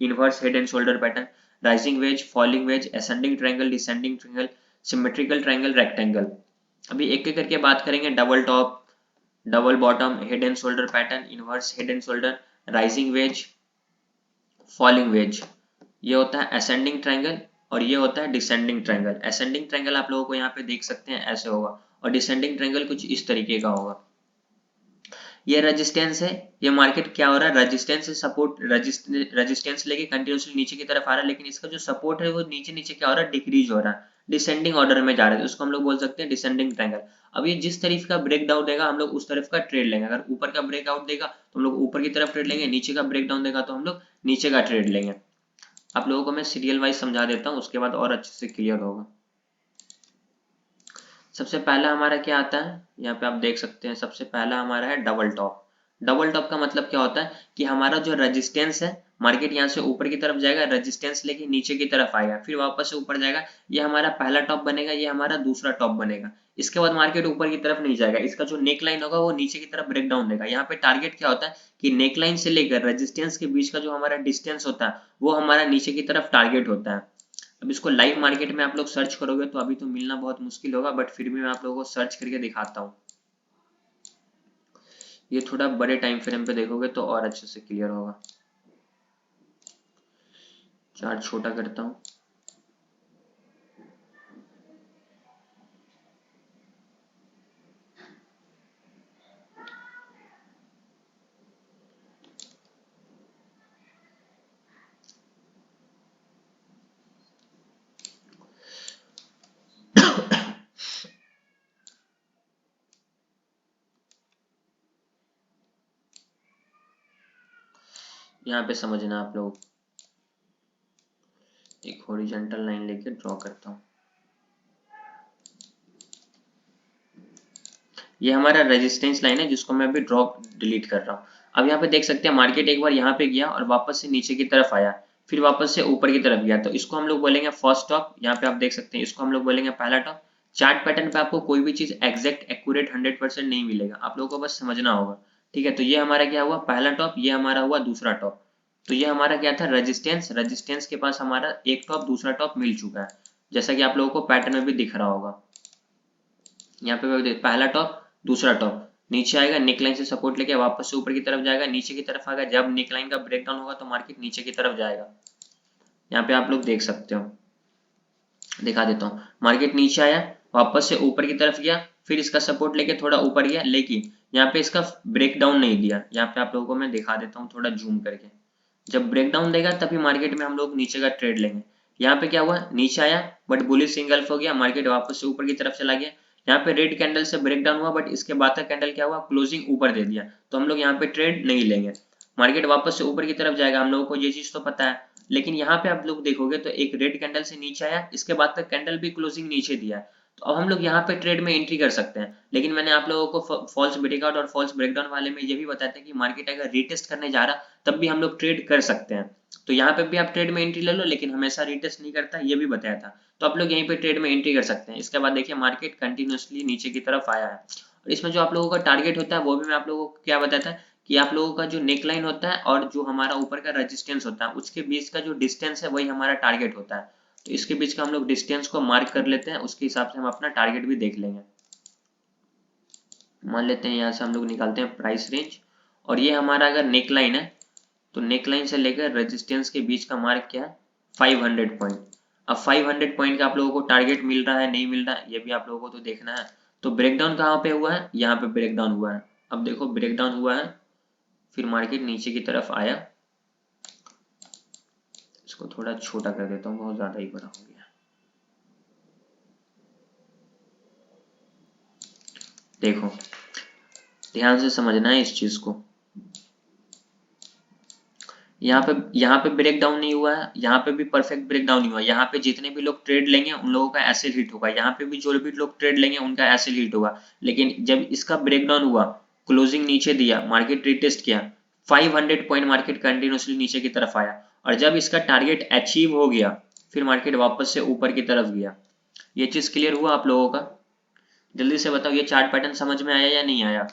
[SPEAKER 1] inverse head and shoulder pattern, rising veg, falling veg, ascending triangle, descending triangle, symmetrical triangle, rectangle. अभी एक एक करके बात करेंगे। Double top, double bottom, head and shoulder pattern, inverse head and shoulder, rising veg, falling veg, ये होता है ascending triangle और ये होता है डिसेंडिंग ट्रायंगल। असेंडिंग ट्रायंगल आप लोगों को यहाँ पे देख सकते हैं ऐसे होगा और डिसेंडिंग ट्रायंगल कुछ इस तरीके का होगा। ये रेजिस्टेंस है, ये मार्केट क्या हो रहा है, रेजिस्टेंस से सपोर्ट, रेजिस्टेंस लेके कंटिन्यूसली नीचे की तरफ आ रहा है, लेकिन इसका जो सपोर्ट है वो नीचे नीचे क्या हो रहा है, डिक्रीज हो रहा है, डिसेंडिंग ऑर्डर में जा रहा है, उसको हम लोग बोल सकते हैं डिसेंडिंग ट्रायंगल। अब ये जिस तरफ का ब्रेकडाउन देगा हम लोग उस तरफ का ट्रेड लेंगे। अगर ऊपर का ब्रेकआउट देगा तो हम लोग ऊपर की तरफ ट्रेड लेंगे, नीचे का ब्रेकडाउन देगा तो हम लोग नीचे का ट्रेड लेंगे। आप लोगों को मैं सीरियल वाइज समझा देता हूँ, उसके बाद और अच्छे से क्लियर होगा। सबसे पहला हमारा क्या आता है, यहाँ पे आप देख सकते हैं, सबसे पहला हमारा है डबल टॉप। डबल टॉप का मतलब क्या होता है कि हमारा जो रेजिस्टेंस है, मार्केट यहाँ से ऊपर की तरफ जाएगा, रेजिस्टेंस लेके नीचे की तरफ आएगा, फिर वापस से ऊपर जाएगा, ये हमारा पहला टॉप बनेगा, ये हमारा दूसरा टॉप बनेगा। इसके बाद मार्केट ऊपर की तरफ नहीं जाएगा, इसका जो नेक लाइन होगा वो नीचे की तरफ ब्रेक डाउन देगा। यहाँ पे टारगेट क्या होता है कि नेक लाइन से लेकर रेजिस्टेंस के बीच का जो हमारा डिस्टेंस होता है वो हमारा नीचे की तरफ टारगेट होता है। अब इसको लाइव मार्केट में आप लोग सर्च करोगे तो अभी तो मिलना बहुत मुश्किल होगा, बट फिर भी मैं आप लोगों को सर्च करके दिखाता हूँ। ये थोड़ा बड़े टाइम फ्रेम पे देखोगे तो और अच्छे से क्लियर होगा। चार्ट छोटा करता हूँ। यहाँ पे समझना आप लोग, एक हॉरिजॉन्टल लाइन लेके ड्रॉ करता हूँ। ये हमारा रेजिस्टेंस लाइन है जिसको मैं अभी ड्रॉप डिलीट कर रहा हूँ। अब यहाँ पे देख सकते हैं मार्केट एक बार यहाँ पे गया और वापस से नीचे की तरफ आया, फिर वापस से ऊपर की तरफ गया, तो इसको हम लोग बोलेंगे फर्स्ट टॉप। यहाँ पे आप देख सकते हैं इसको हम लोग बोलेंगे पहला टॉप। चार्ट पैटर्न पे आपको कोई भी चीज एग्जैक्ट एक्यूरेट 100% नहीं मिलेगा, आप लोगों को बस समझना होगा, ठीक है। तो ये हमारा क्या हुआ, पहला टॉप, ये हमारा हुआ दूसरा टॉप। तो ये हमारा क्या था, रेजिस्टेंस, रेजिस्टेंस के पास हमारा एक टॉप दूसरा टॉप मिल चुका है, जैसा कि आप लोगों को पैटर्न में भी दिख रहा होगा। यहाँ पे पहला टॉप दूसरा टॉप, नीचे आएगा, नेकलाइन से सपोर्ट लेके वापस से ऊपर की तरफ जाएगा, नीचे की तरफ आएगा, जब नेकलाइन का ब्रेकडाउन होगा तो मार्केट नीचे की तरफ जाएगा। यहाँ पे आप लोग देख सकते हो, दिखा देता हूँ। मार्केट नीचे आया, वापस से ऊपर की तरफ गया, फिर इसका सपोर्ट लेके थोड़ा ऊपर गया, लेकिन यहाँ पे इसका ब्रेकडाउन नहीं दिया। यहाँ पे आप लोगों को मैं दिखा देता हूँ थोड़ा जूम करके, जब ब्रेकडाउन देगा तभी मार्केट में हम लोग नीचे का ट्रेड लेंगे। यहाँ पे क्या हुआ, नीचे आया बट बुलिश सिंगल्फ हो गया, मार्केट वापस से ऊपर की तरफ चला गया। यहाँ पे रेड कैंडल से ब्रेकडाउन हुआ, बट इसके बाद का कैंडल क्या हुआ, क्लोजिंग ऊपर दे दिया, तो हम लोग यहाँ पे ट्रेड नहीं लेंगे। मार्केट वापस से ऊपर की तरफ जाएगा, हम लोगों को ये चीज तो पता है, लेकिन यहाँ पे आप लोग देखोगे तो एक रेड कैंडल से नीचे आया, इसके बाद का कैंडल भी क्लोजिंग नीचे दिया है, तो अब हम लोग यहाँ पे ट्रेड में एंट्री कर सकते हैं। लेकिन मैंने आप लोगों को फॉल्स ब्रेकआउट और फॉल्स ब्रेकडाउन वाले में ये भी बताया था कि मार्केट अगर रीटेस्ट करने जा रहा तब भी हम लोग ट्रेड कर सकते हैं। तो यहाँ पे भी आप ट्रेड में एंट्री ले लो, लेकिन हमेशा रीटेस्ट नहीं करता, ये भी बताया था। तो आप लोग यहीं पे ट्रेड में एंट्री कर सकते हैं। इसके बाद देखिए मार्केट कंटिन्यूसली नीचे की तरफ आया है, और इसमें जो आप लोगों का टारगेट होता है वो भी मैं आप लोगों को क्या बताया था कि आप लोगों का जो नेक लाइन होता है और जो हमारा ऊपर का रेजिस्टेंस होता है उसके बीच का जो डिस्टेंस है वही हमारा टारगेट होता है। तो इसके बीच का हम लोग डिस्टेंस को मार्क कर लेते हैं, उसके हिसाब से हम अपना टारगेट भी देख लेंगे। मान लेते हैं यहाँ से हम लोग निकालते हैं प्राइस रेंज, और ये हमारा अगर नेक लाइन है तो नेक लाइन से लेकर रेजिस्टेंस के बीच का मार्क क्या है, 500 पॉइंट। अब 500 पॉइंट का आप लोगों को टारगेट मिल रहा है नहीं मिल रहा है ये भी आप लोगों को तो देखना है। तो ब्रेकडाउन कहाँ पे हुआ है, यहाँ पे ब्रेकडाउन हुआ है। अब देखो ब्रेकडाउन हुआ है फिर मार्केट नीचे की तरफ आया, इसको थोड़ा छोटा कर देता हूँ, बहुत ज्यादा ही बड़ा हो गया। देखो ध्यान से समझना है इस चीज को, यहाँ पे ब्रेक डाउन नहीं हुआ है, यहाँ पे भी परफेक्ट ब्रेक डाउन नहीं हुआ। यहाँ पे जितने भी लोग ट्रेड लेंगे उन लोगों का एसिड हिट होगा, यहाँ पे भी जो भी लोग ट्रेड लेंगे उनका एसिड हिट होगा। लेकिन जब इसका ब्रेक डाउन हुआ, क्लोजिंग नीचे दिया, मार्केट रिटेस्ट किया, 500 पॉइंट मार्केट कंटिन्यूसली नीचे की तरफ आया, और जब इसका टारगेट अचीव हो गया फिर मार्केट वापस से ऊपर की तरफ गया। ये चीज क्लियर हुआ आप लोगों का? जल्दी से बताओ ये चार्ट पैटर्न समझ में आया या नहीं आया?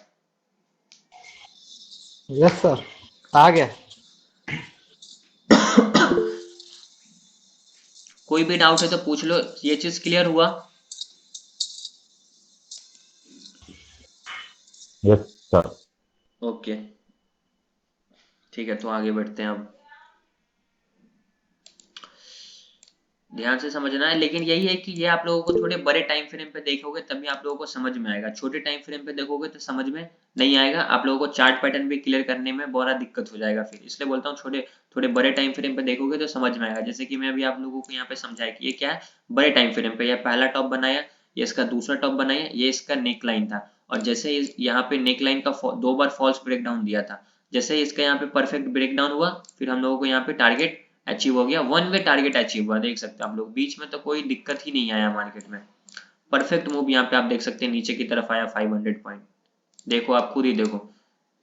[SPEAKER 2] यस सर, आ गया।
[SPEAKER 1] कोई भी डाउट है तो पूछ लो, ये चीज क्लियर हुआ?
[SPEAKER 3] Yes sir.
[SPEAKER 1] ओके ठीक है, तो आगे बढ़ते हैं। अब ध्यान से समझना है, लेकिन यही है कि ये आप लोगों को थोड़े बड़े टाइम फ्रेम पे देखोगे तभी आप लोगों को समझ में आएगा, छोटे टाइम फ्रेम पे देखोगे तो समझ में नहीं आएगा। आप लोगों को चार्ट पैटर्न भी क्लियर करने में बड़ा दिक्कत हो जाएगा फिर, इसलिए बोलता हूँ छोटे थोड़े बड़े टाइम फ्रेम पे देखोगे तो समझ में आएगा। जैसे कि मैं अभी आप लोगों को यहाँ पे समझाया कि ये क्या है, बड़े टाइम फ्रेम पे। ये पहला टॉप बनाया, ये इसका दूसरा टॉप बनाया, ये इसका नेक लाइन था, और जैसे यहाँ पे नेक लाइन का 2 बार फॉल्स ब्रेकडाउन दिया था, जैसे इसका यहाँ पे परफेक्ट ब्रेकडाउन हुआ फिर हम लोगों को यहाँ पे टारगेट अचीव हो गया, वन वे टारगेट अचीव हुआ। देख सकते हैं आप लोग, बीच में तो कोई दिक्कत ही नहीं आया मार्केट में। परफेक्ट मूव यहाँ पे आप देख सकते हैं, नीचे की तरफ आया 500 पॉइंट। देखो आप खुद ही देखो,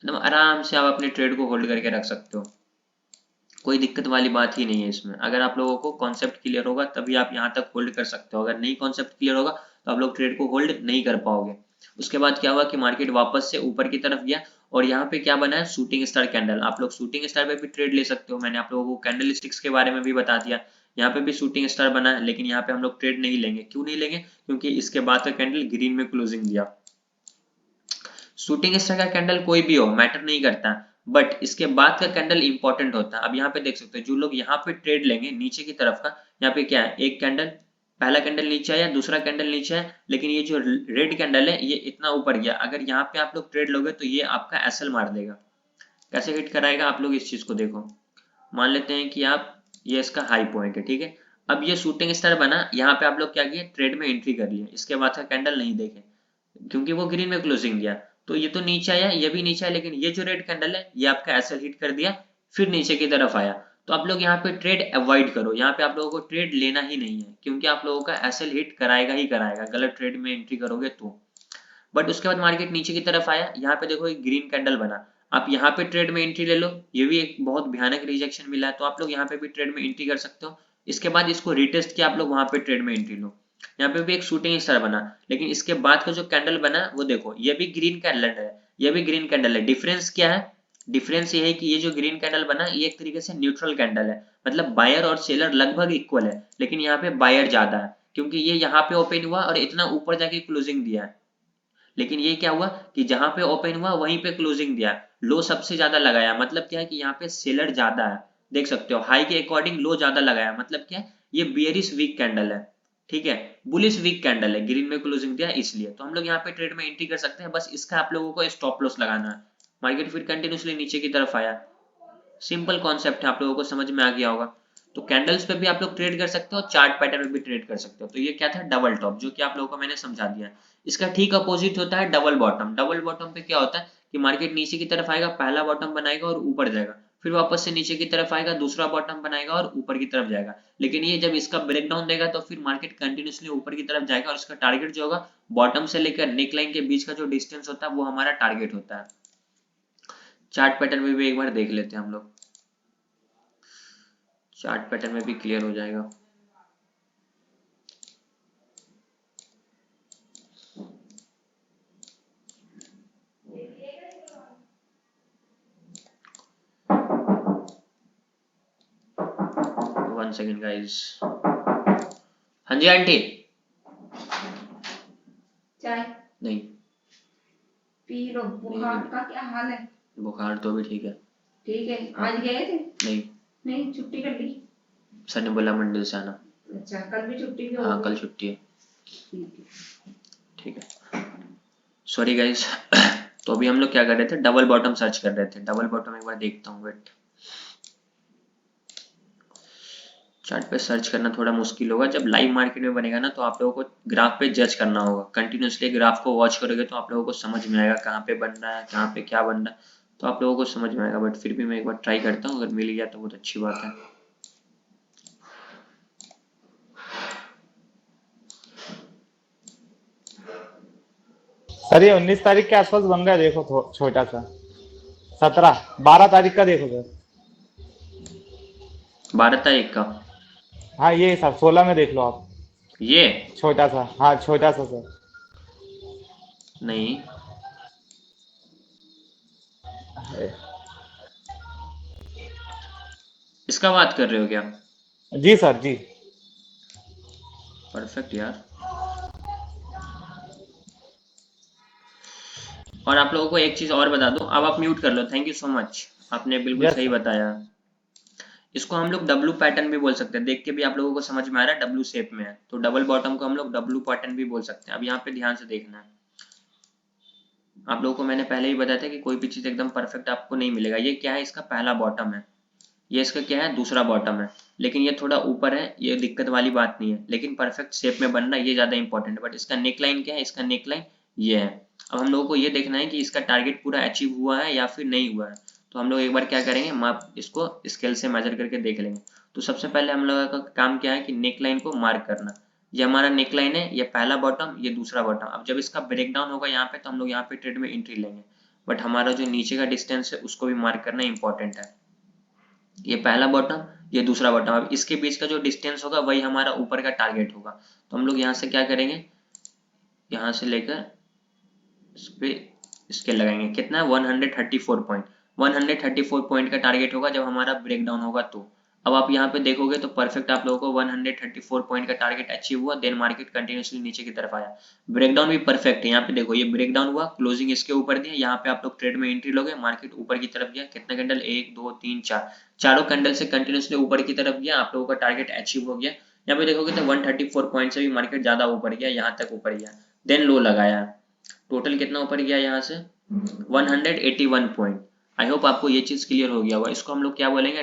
[SPEAKER 1] एकदम आराम से आप अपने ट्रेड को होल्ड करके रख सकते हो, कोई दिक्कत वाली बात ही नहीं है इसमें। अगर आप लोगों को कॉन्सेप्ट क्लियर होगा तभी आप यहाँ तक होल्ड कर सकते हो, अगर नहीं कॉन्सेप्ट क्लियर होगा तो आप लोग ट्रेड को होल्ड नहीं कर पाओगे। उसके बाद क्या हुआ कि मार्केट वापस से ऊपर की तरफ गया, और यहाँ पे क्या बना है, शूटिंग स्टार कैंडल। आप लोग शूटिंग स्टार पे भी ट्रेड ले सकते हो, मैंने आप लोगों को कैंडल स्टिक्स के बारे में भी बता दिया। यहाँ पे भी शूटिंग स्टार बना है, लेकिन यहाँ पे हम लोग ट्रेड नहीं लेंगे। क्यों नहीं लेंगे? क्योंकि इसके बाद का कैंडल ग्रीन में क्लोजिंग दिया। शूटिंग स्टार का कैंडल कोई भी हो मैटर नहीं करता, बट इसके बाद का कैंडल इंपॉर्टेंट होता है। अब यहाँ पे देख सकते हो, जो लोग यहाँ पे ट्रेड लेंगे नीचे की तरफ का, यहाँ पे क्या है, एक कैंडल, पहला कैंडल नीचे आया, दूसरा कैंडल नीचे है, लेकिन ये जो रेड कैंडल है ये इतना ऊपर गया। अगर यहाँ पे आप लोग ट्रेड लोगे तो ये आपका एसएल मार देगा। कैसे हिट कराएगा आप लोग इस चीज को देखो। मान लेते हैं कि आप, ये इसका हाई पॉइंट है, ठीक है। अब ये शूटिंग स्टार बना, यहाँ पे आप लोग क्या किए, ट्रेड में एंट्री कर लिए, इसके बाद का कैंडल नहीं देखे क्योंकि वो ग्रीन में क्लोजिंग दिया। तो ये तो नीचे आया, ये भी नीचे आया, लेकिन ये जो रेड कैंडल है ये आपका एसएल हिट कर दिया, फिर नीचे की तरफ आया। तो आप लोग यहाँ पे ट्रेड अवॉइड करो, यहाँ पे आप लोगों को ट्रेड लेना ही नहीं है, क्योंकि आप लोगों का एसएल हिट कराएगा ही कराएगा गलत ट्रेड में एंट्री करोगे तो। बट उसके बाद मार्केट नीचे की तरफ आया, यहाँ पे देखो एक ग्रीन कैंडल बना, आप यहाँ पे ट्रेड में एंट्री ले लो, ये भी एक बहुत भयानक रिजेक्शन मिला है, तो आप लोग यहाँ पे भी ट्रेड में एंट्री कर सकते हो। इसके बाद इसको रिटेस्ट किया, आप लोग वहां पे ट्रेड में एंट्री लो। यहाँ पे भी एक शूटिंग स्टार बना, लेकिन इसके बाद का जो कैंडल बना वो देखो, ये भी ग्रीन कैंडल है, ये भी ग्रीन कैंडल है। डिफरेंस क्या है? डिफरेंस ये है कि ये जो ग्रीन कैंडल बना ये एक तरीके से न्यूट्रल कैंडल है, मतलब बायर और सेलर लगभग इक्वल है, लेकिन यहाँ पे बायर ज्यादा है क्योंकि ये यहाँ पे ओपन हुआ और इतना ऊपर जाके क्लोजिंग दिया है। लेकिन ये क्या हुआ कि जहां पे ओपन हुआ वहीं पे क्लोजिंग दिया, लो सबसे ज्यादा लगाया, मतलब क्या है कि यहाँ पे सेलर ज्यादा है। देख सकते हो हाई के अकॉर्डिंग लो ज्यादा लगाया, मतलब क्या है, ये बियरिश वीक कैंडल है, ठीक है, बुलिश वीक कैंडल है, ग्रीन में क्लोजिंग दिया इसलिए। तो हम लोग यहाँ पे ट्रेड में एंट्री कर सकते हैं, बस इसका आप लोगों को स्टॉप लॉस लगाना है। मार्केट फिर कंटिन्यूसली नीचे की तरफ आया, सिंपल कॉन्सेप्ट है, आप लोगों को समझ में आ गया होगा। तो कैंडल्स पे भी आप लोग ट्रेड कर सकते हो, चार्ट पैटर्न में भी ट्रेड कर सकते हो। तो ये क्या था, डबल टॉप, जो कि आप लोगों को मैंने समझा दिया। इसका ठीक अपोजिट होता है डबल बॉटम। डबल बॉटम पे क्या होता है कि मार्केट नीचे की तरफ आएगा, पहला बॉटम बनाएगा और ऊपर जाएगा, फिर वापस से नीचे की तरफ आएगा, दूसरा बॉटम बनाएगा और ऊपर की तरफ जाएगा। लेकिन ये जब इसका ब्रेक डाउन देगा तो फिर मार्केट कंटिन्यूसली ऊपर की तरफ जाएगा, और इसका टारगेट जो होगा बॉटम से लेकर नेक लाइन के बीच का जो डिस्टेंस होता है वो हमारा टारगेट होता है। चार्ट पैटर्न में भी एक बार देख लेते हैं हम लोग, चार्ट पैटर्न में भी क्लियर हो जाएगा। One second guys. हाँ जी आंटी।
[SPEAKER 4] चाय
[SPEAKER 1] नहीं,
[SPEAKER 4] पी लो। बुखार का क्या हाल है?
[SPEAKER 1] बुखार तो भी ठीक है।
[SPEAKER 4] ठीक है, आज गए थे?
[SPEAKER 1] नहीं,
[SPEAKER 4] नहीं, छुट्टी कर ली?
[SPEAKER 1] सर ने बोला मंडे से आना।
[SPEAKER 4] अच्छा, कल भी छुट्टी भी
[SPEAKER 1] हाँ
[SPEAKER 4] होगी?
[SPEAKER 1] कल छुट्टी है।
[SPEAKER 4] ठीक है।
[SPEAKER 1] ठीक है, सॉरी गाइस। तो अभी हम लोग क्या कर रहे थे, डबल बॉटम सर्च कर रहे थे। डबल बॉटम एक बार देखता हूँ, वेट। चार्ट पे सर्च करना थोड़ा मुश्किल होगा, जब लाइव मार्केट में बनेगा ना तो आप लोगों को ग्राफ पे जज करना होगा। कंटिन्यूसली ग्राफ को वॉच करोगे तो आप लोगों को समझ में आएगा कहाँ पे बन रहा है, कहाँ पे क्या बन रहा है, तो आप लोगों को समझ में आएगा। बट फिर भी मैं एक बार ट्राई करता हूँ, अगर मिल गया तो बहुत अच्छी बात है।
[SPEAKER 2] सर ये 19 तारीख के आसपास बन रहा है, देखो छोटा सा। 12 तारीख का देखो सर।
[SPEAKER 1] 12 तारीख का
[SPEAKER 2] हाँ ये सर 16 में देख लो आप।
[SPEAKER 1] ये
[SPEAKER 2] छोटा सा, हाँ छोटा सा सर।
[SPEAKER 1] नहीं, इसका बात कर रहे हो क्या?
[SPEAKER 2] जी सर जी।
[SPEAKER 1] परफेक्ट यार। और आप लोगों को एक चीज और बता दूं, अब आप म्यूट कर लो। थैंक यू सो मच, आपने बिल्कुल
[SPEAKER 2] यस
[SPEAKER 1] सही
[SPEAKER 2] सर।
[SPEAKER 1] बताया। इसको हम लोग डब्लू पैटर्न भी बोल सकते हैं। देख के भी आप लोगों को समझ में आ रहा है डब्लू शेप में है, तो डबल बॉटम को हम लोग डब्लू पैटर्न भी बोल सकते हैं। अब यहाँ पे ध्यान से देखना है, आप लोगों को मैंने पहले ही बताया था कि कोई भी चीज एकदम परफेक्ट आपको नहीं मिलेगा। ये क्या है, इसका पहला बॉटम है, ये इसका क्या है, दूसरा बॉटम है। लेकिन ये थोड़ा ऊपर है, ये दिक्कत वाली बात नहीं है, लेकिन परफेक्ट शेप में बनना ये ज्यादा इंपॉर्टेंट है। बट इसका नेक लाइन क्या है, इसका नेक लाइन ये है। अब हम लोगों को ये देखना है कि इसका टारगेट पूरा अचीव हुआ है या फिर नहीं हुआ है। तो हम लोग एक बार क्या करेंगे, माप इसको स्केल से मेजर करके देख लेंगे। तो सबसे पहले हम लोगों का काम क्या है कि नेक लाइन को मार्क करना। ये हमारा नेक लाइन है, ये पहला बॉटम, ये दूसरा बॉटम। अब जब इसका ब्रेक डाउन होगा यहाँ पे, तो हम लोग यहाँ पे ट्रेड में एंट्री लेंगे। बट हमारा जो नीचे का डिस्टेंस है उसको भी मार्क करना इंपॉर्टेंट है। ये पहला बॉटम, ये दूसरा बॉटम। अब इसके बीच का जो डिस्टेंस होगा वही हमारा ऊपर का टारगेट होगा। तो हम लोग यहाँ से क्या करेंगे, यहाँ से लेकर इस पे स्केल लगाएंगे। कितना है, 134 पॉइंट। 134 पॉइंट का टारगेट होगा जब हमारा ब्रेक डाउन होगा तो। अब आप यहाँ पे देखोगे तो परफेक्ट आप लोगों को 134 पॉइंट का टारगेट अचीव हुआ। देन मार्केट कंटिन्यूसली नीचे की तरफ आया, ब्रेकडाउन भी परफेक्ट है। यहाँ पे देखो ये ब्रेकडाउन हुआ, क्लोजिंग इसके ऊपर दिया, यहाँ पे आप लोग ट्रेड में एंट्री लोगे, मार्केट ऊपर की तरफ गया। कितना कैंडल, 1 2 3 4, चारों कैंडल से कंटिन्यूसली ऊपर की तरफ गया, आप लोगों का टारगेट अचीव हो गया। यहाँ पे देखोगे तो 134 पॉइंट से भी मार्केट ज्यादा ऊपर गया, यहाँ तक ऊपर गया। देन लो लगाया, टोटल कितना ऊपर गया यहाँ से, 181 पॉइंट। आई होप आपको ये चीज क्लियर हो गया होगा। इसको हम लोग क्या बोलेंगे,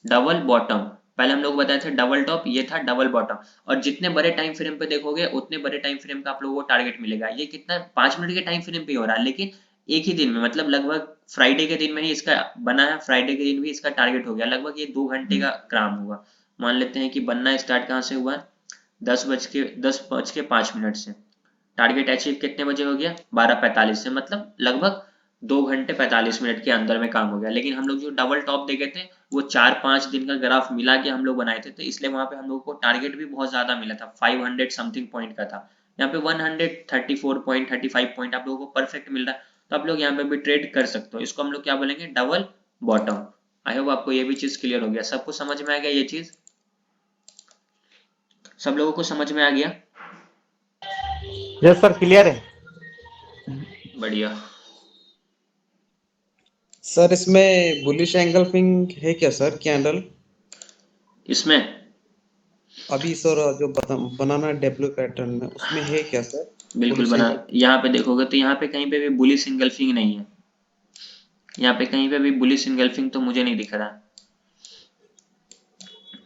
[SPEAKER 1] डबल बॉटम। पहले हम लोग बताए थे डबल टॉप, ये था डबल बॉटम। और जितने बड़े टाइम फ्रेम पे देखोगे उतने बड़े टाइम फ्रेम का आप लोगों को टारगेट मिलेगा। ये कितना 5 मिनट के टाइम फ्रेम पे हो रहा है, लेकिन एक ही दिन में, मतलब लगभग फ्राइडे के दिन में ही इसका बना है। फ्राइडे के दिन भी इसका टारगेट हो गया। लगभग ये 2 घंटे का काम हुआ। मान लेते हैं कि बनना स्टार्ट कहाँ से हुआ, 10:05 से। टारगेट अचीव कितने बजे हो गया, 12:45 से। मतलब लगभग 2 घंटे 45 मिनट के अंदर में काम हो गया। लेकिन हम लोग जो डबल टॉप देखे थे वो 4-5 दिन का ग्राफ मिला के हम लोग बनाए थे, तो इसलिए वहां पे हम लोग को टारगेट भी बहुत ज्यादा मिला था, 500 समथिंग पॉइंट का था। यहाँ पे 134 पॉइंट 35 पॉइंट आप लोगों को परफेक्ट मिल रहा है। तो आप लोग यहाँ पे भी ट्रेड कर सकते हो। इसको हम लोग क्या बोलेंगे, डबल बॉटम। आई होप आपको ये भी चीज क्लियर हो गया, सबको समझ में आ गया ये चीज, सब लोगों को समझ में आ गया।
[SPEAKER 2] यस सर क्लियर है।
[SPEAKER 1] बढ़िया।
[SPEAKER 5] सर इसमें बुलिश एंगल्फिंग है क्या सर, कैंडल
[SPEAKER 1] इसमें
[SPEAKER 5] अभी सर जो बनाना डब्ल्यू पैटर्न में उसमें है क्या सर,
[SPEAKER 1] बिल्कुल
[SPEAKER 5] बुलिश
[SPEAKER 1] बना,
[SPEAKER 5] एंगल्फिंग?
[SPEAKER 1] यहाँ पे देखोगे तो यहाँ पे कहीं पे भी बुलिश इंगल्फिंग नहीं है। यहाँ पे कहीं पे भी बुलिश इंगल्फिंग तो मुझे नहीं दिख रहा।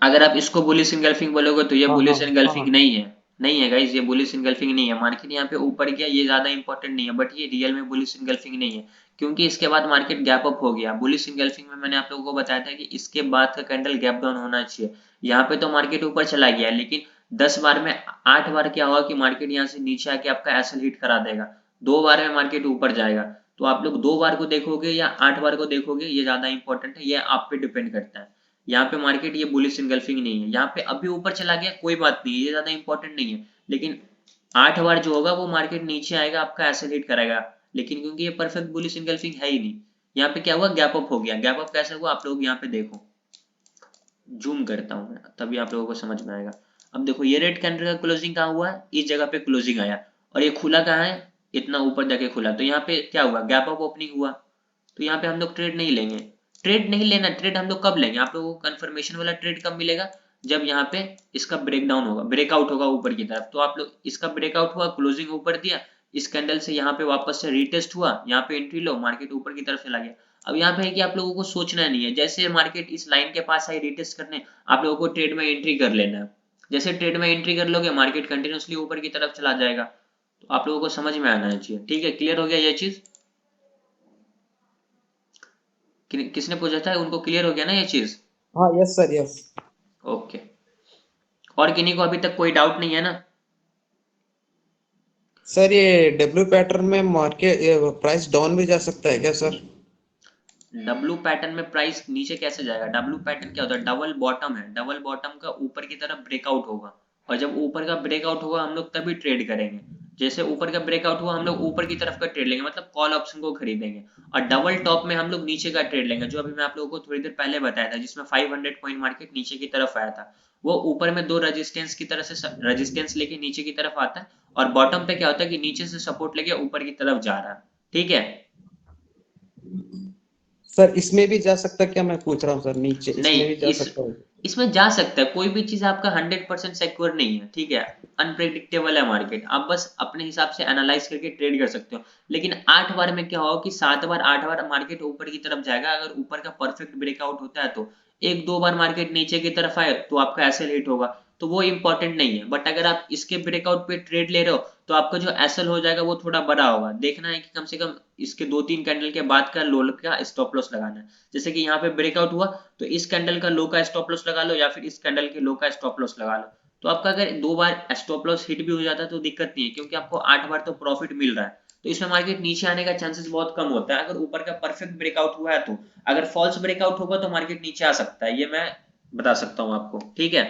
[SPEAKER 1] अगर आप इसको बुलिश इंगल्फिंग बोलोगे तो ये
[SPEAKER 2] हाँ हाँ
[SPEAKER 1] बुलिश
[SPEAKER 2] हाँ
[SPEAKER 1] इंगल्फिंग
[SPEAKER 2] हाँ।
[SPEAKER 1] नहीं है। नहीं है गाइस, ये बुलिश इंगल्फिंग नहीं है। मार्केट यहाँ पे ऊपर गया, ये ज्यादा इंपॉर्टेंट नहीं है, बट ये रियल में बुलिश इंगल्फिंग नहीं है। क्योंकि इसके बाद मार्केट गैप अप हो गया। बुलिश इंगल्फिंग में मैंने आप लोगों को बताया था कि इसके बाद का कैंडल गैप डाउन होना चाहिए। यहाँ पे तो मार्केट ऊपर चला गया, लेकिन 10 बार में 8 बार क्या होगा कि मार्केट यहाँ से नीचे आके आपका एसएल हिट करा देगा। 2 बार में मार्केट ऊपर जाएगा। तो आप लोग 2 बार को देखोगे या 8 बार को देखोगे, ये ज्यादा इंपॉर्टेंट है, ये आप पे डिपेंड करता है। यहाँ पे मार्केट ये बुलिश इंगल्फिंग नहीं है। यहाँ पे अभी ऊपर चला गया, कोई बात नहीं, ये ज्यादा इंपॉर्टेंट नहीं है। लेकिन 8 बार जो होगा वो मार्केट नीचे आएगा, आपका एसएल हिट करेगा। लेकिन क्योंकि ये परफेक्ट बुलिश इंगल्फिंग है ही नहीं, यहाँ पे क्या हुआ, गैप अप हो गया। गैप अप कैसे हुआ, आप लोग यहाँ पे देखो, जूम करता हूँ मैं, तभी आप लोगों को समझ में आएगा। अब देखो ये रेड कैंडल का क्लोजिंग कहाँ हुआ है, इस जगह पे क्लोजिंग आया, और ये खुला कहाँ है, इतना ऊपर जाके खुला। तो यहाँ पे क्या हुआ, गैप अप ओपनिंग हुआ। तो यहाँ पे हम लोग ट्रेड नहीं लेंगे। ट्रेड नहीं लेना, ट्रेड हम लोग कब लेंगे, आप लोगों को कंफर्मेशन वाला ट्रेड कब मिलेगा, जब यहाँ पे इसका ब्रेकडाउन होगा, ब्रेकआउट होगा ऊपर की तरफ। तो आप लोग इसका ब्रेकआउट हुआ, क्लोजिंग ऊपर दिया, इस कैंडल से यहाँ पे वापस से रीटेस्ट हुआ, यहाँ पे एंट्री लो, मार्केट ऊपर की तरफ चला गया। अब यहाँ पे है कि आप लोगों को सोचना नहीं है, जैसे मार्केट इस लाइन के पास आई रीटेस्ट करने, आप लोगों को ट्रेड में एंट्री कर लेना है। जैसे ट्रेड में एंट्री कर लोगे मार्केट कंटिन्यूसली ऊपर की तरफ चला जाएगा। तो आप लोगों को समझ में आना चाहिए, ठीक है। क्लियर हो गया ये चीज? किसने पूछा था, उनको क्लियर हो गया ना ये चीज?
[SPEAKER 5] हाँ यस सर यस।
[SPEAKER 1] ओके, और किन्हीं को अभी तक कोई डाउट नहीं है ना?
[SPEAKER 5] सर ये डब्ल्यू पैटर्न में मार्केट प्राइस डाउन भी जा सकता है क्या सर?
[SPEAKER 1] डब्लू पैटर्न में प्राइस नीचे कैसे जाएगा? डब्लू पैटर्न क्या होता है? डबल बॉटम है, डबल बॉटम का ऊपर की तरफ ब्रेकआउट होगा, और जब ऊपर का ब्रेकआउट होगा हम लोग तभी ट्रेड करेंगे। जैसे ऊपर का ब्रेकआउट हुआ हम लोग ऊपर की तरफ का ट्रेड लेंगे, मतलब कॉल ऑप्शन को खरीदेंगे। और डबल टॉप में हम लोग नीचे का ट्रेड लेंगे, जो अभी मैं आप लोगों को थोड़ी देर पहले बताया था, जिसमें 500 पॉइंट मार्केट नीचे की तरफ आया था। वो ऊपर में दो रेजिस्टेंस की तरह से रेजिस्टेंस लेके नीचे की तरफ आता है, और बॉटम पे क्या होता है कि नीचे से सपोर्ट लेके ऊपर की तरफ जा रहा है, ठीक है।
[SPEAKER 5] सर इसमें भी जा सकता है क्या, मैं पूछ रहा हूँ सर, नीचे
[SPEAKER 1] नहीं,
[SPEAKER 5] इसमें भी जा सकता है?
[SPEAKER 1] इसमें जा सकता है, कोई भी चीज आपका 100% सिक्योर नहीं है, ठीक है। अनप्रेडिक्टेबल है मार्केट, आप बस अपने हिसाब से एनालाइज करके ट्रेड कर सकते हो। लेकिन 8 बार में क्या होगा कि 7 बार 8 बार मार्केट ऊपर की तरफ जाएगा। अगर ऊपर का परफेक्ट ब्रेकआउट होता है तो 1-2 बार मार्केट नीचे की तरफ आए तो आपका एसएल हिट होगा, तो वो इंपॉर्टेंट नहीं है। बट अगर आप इसके ब्रेकआउट पे ट्रेड ले रहे हो तो आपका जो एसएल हो जाएगा वो थोड़ा बड़ा होगा। देखना है कि कम से कम इसके 2-3 कैंडल के बाद का लो का स्टॉप लॉस लगाना है। जैसे कि यहाँ पे ब्रेकआउट हुआ तो इस कैंडल का लो का स्टॉप लॉस लगा लो, या फिर इस कैंडल के लो का स्टॉप लॉस लगा लो। तो आपका अगर 2 बार स्टॉप लॉस हिट भी हो जाता है तो दिक्कत नहीं है, क्योंकि आपको 8 बार तो प्रॉफिट मिल रहा है। तो इसमें मार्केट नीचे आने का चांसेस बहुत कम होता है। अगर ऊपर का परफेक्ट ब्रेकआउट हुआ है तो, अगर फॉल्स ब्रेकआउट होगा तो मार्केट नीचे आ सकता है, ये मैं बता सकता हूँ आपको, ठीक है।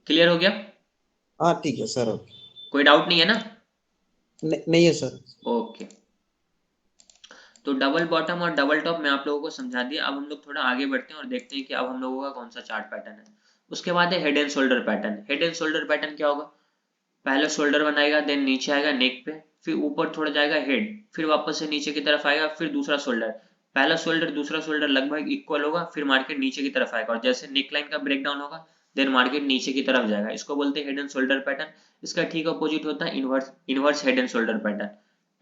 [SPEAKER 1] क्लियर हो गया?
[SPEAKER 5] हाँ ठीक है सर, ओके।
[SPEAKER 1] कोई डाउट नहीं है ना?
[SPEAKER 5] नहीं है सर।
[SPEAKER 1] ओके, तो डबल बॉटम और डबल टॉप मैं आप लोगों को समझा दिया। अब हम लोग थोड़ा आगे बढ़ते हैं और देखते हैं कि अब हम लोगों का कौन सा चार्ट पैटर्न है। उसके बाद है head and shoulder pattern. Head and shoulder pattern क्या होगा? पहले शोल्डर बनाएगा, देन नीचे आएगा नेक पे, फिर ऊपर थोड़ा जाएगा हेड, फिर वापस से नीचे की तरफ आएगा, फिर दूसरा शोल्डर। पहला शोल्डर दूसरा शोल्डर लगभग इक्वल होगा, फिर मार्केट नीचे की तरफ आएगा, और जैसे नेक लाइन का ब्रेकडाउन होगा देन मार्केट नीचे की तरफ जाएगा। इसको बोलते हैं हेड एंड शोल्डर पैटर्न। इसका ठीक अपोजिट होता है inverse head and shoulder pattern.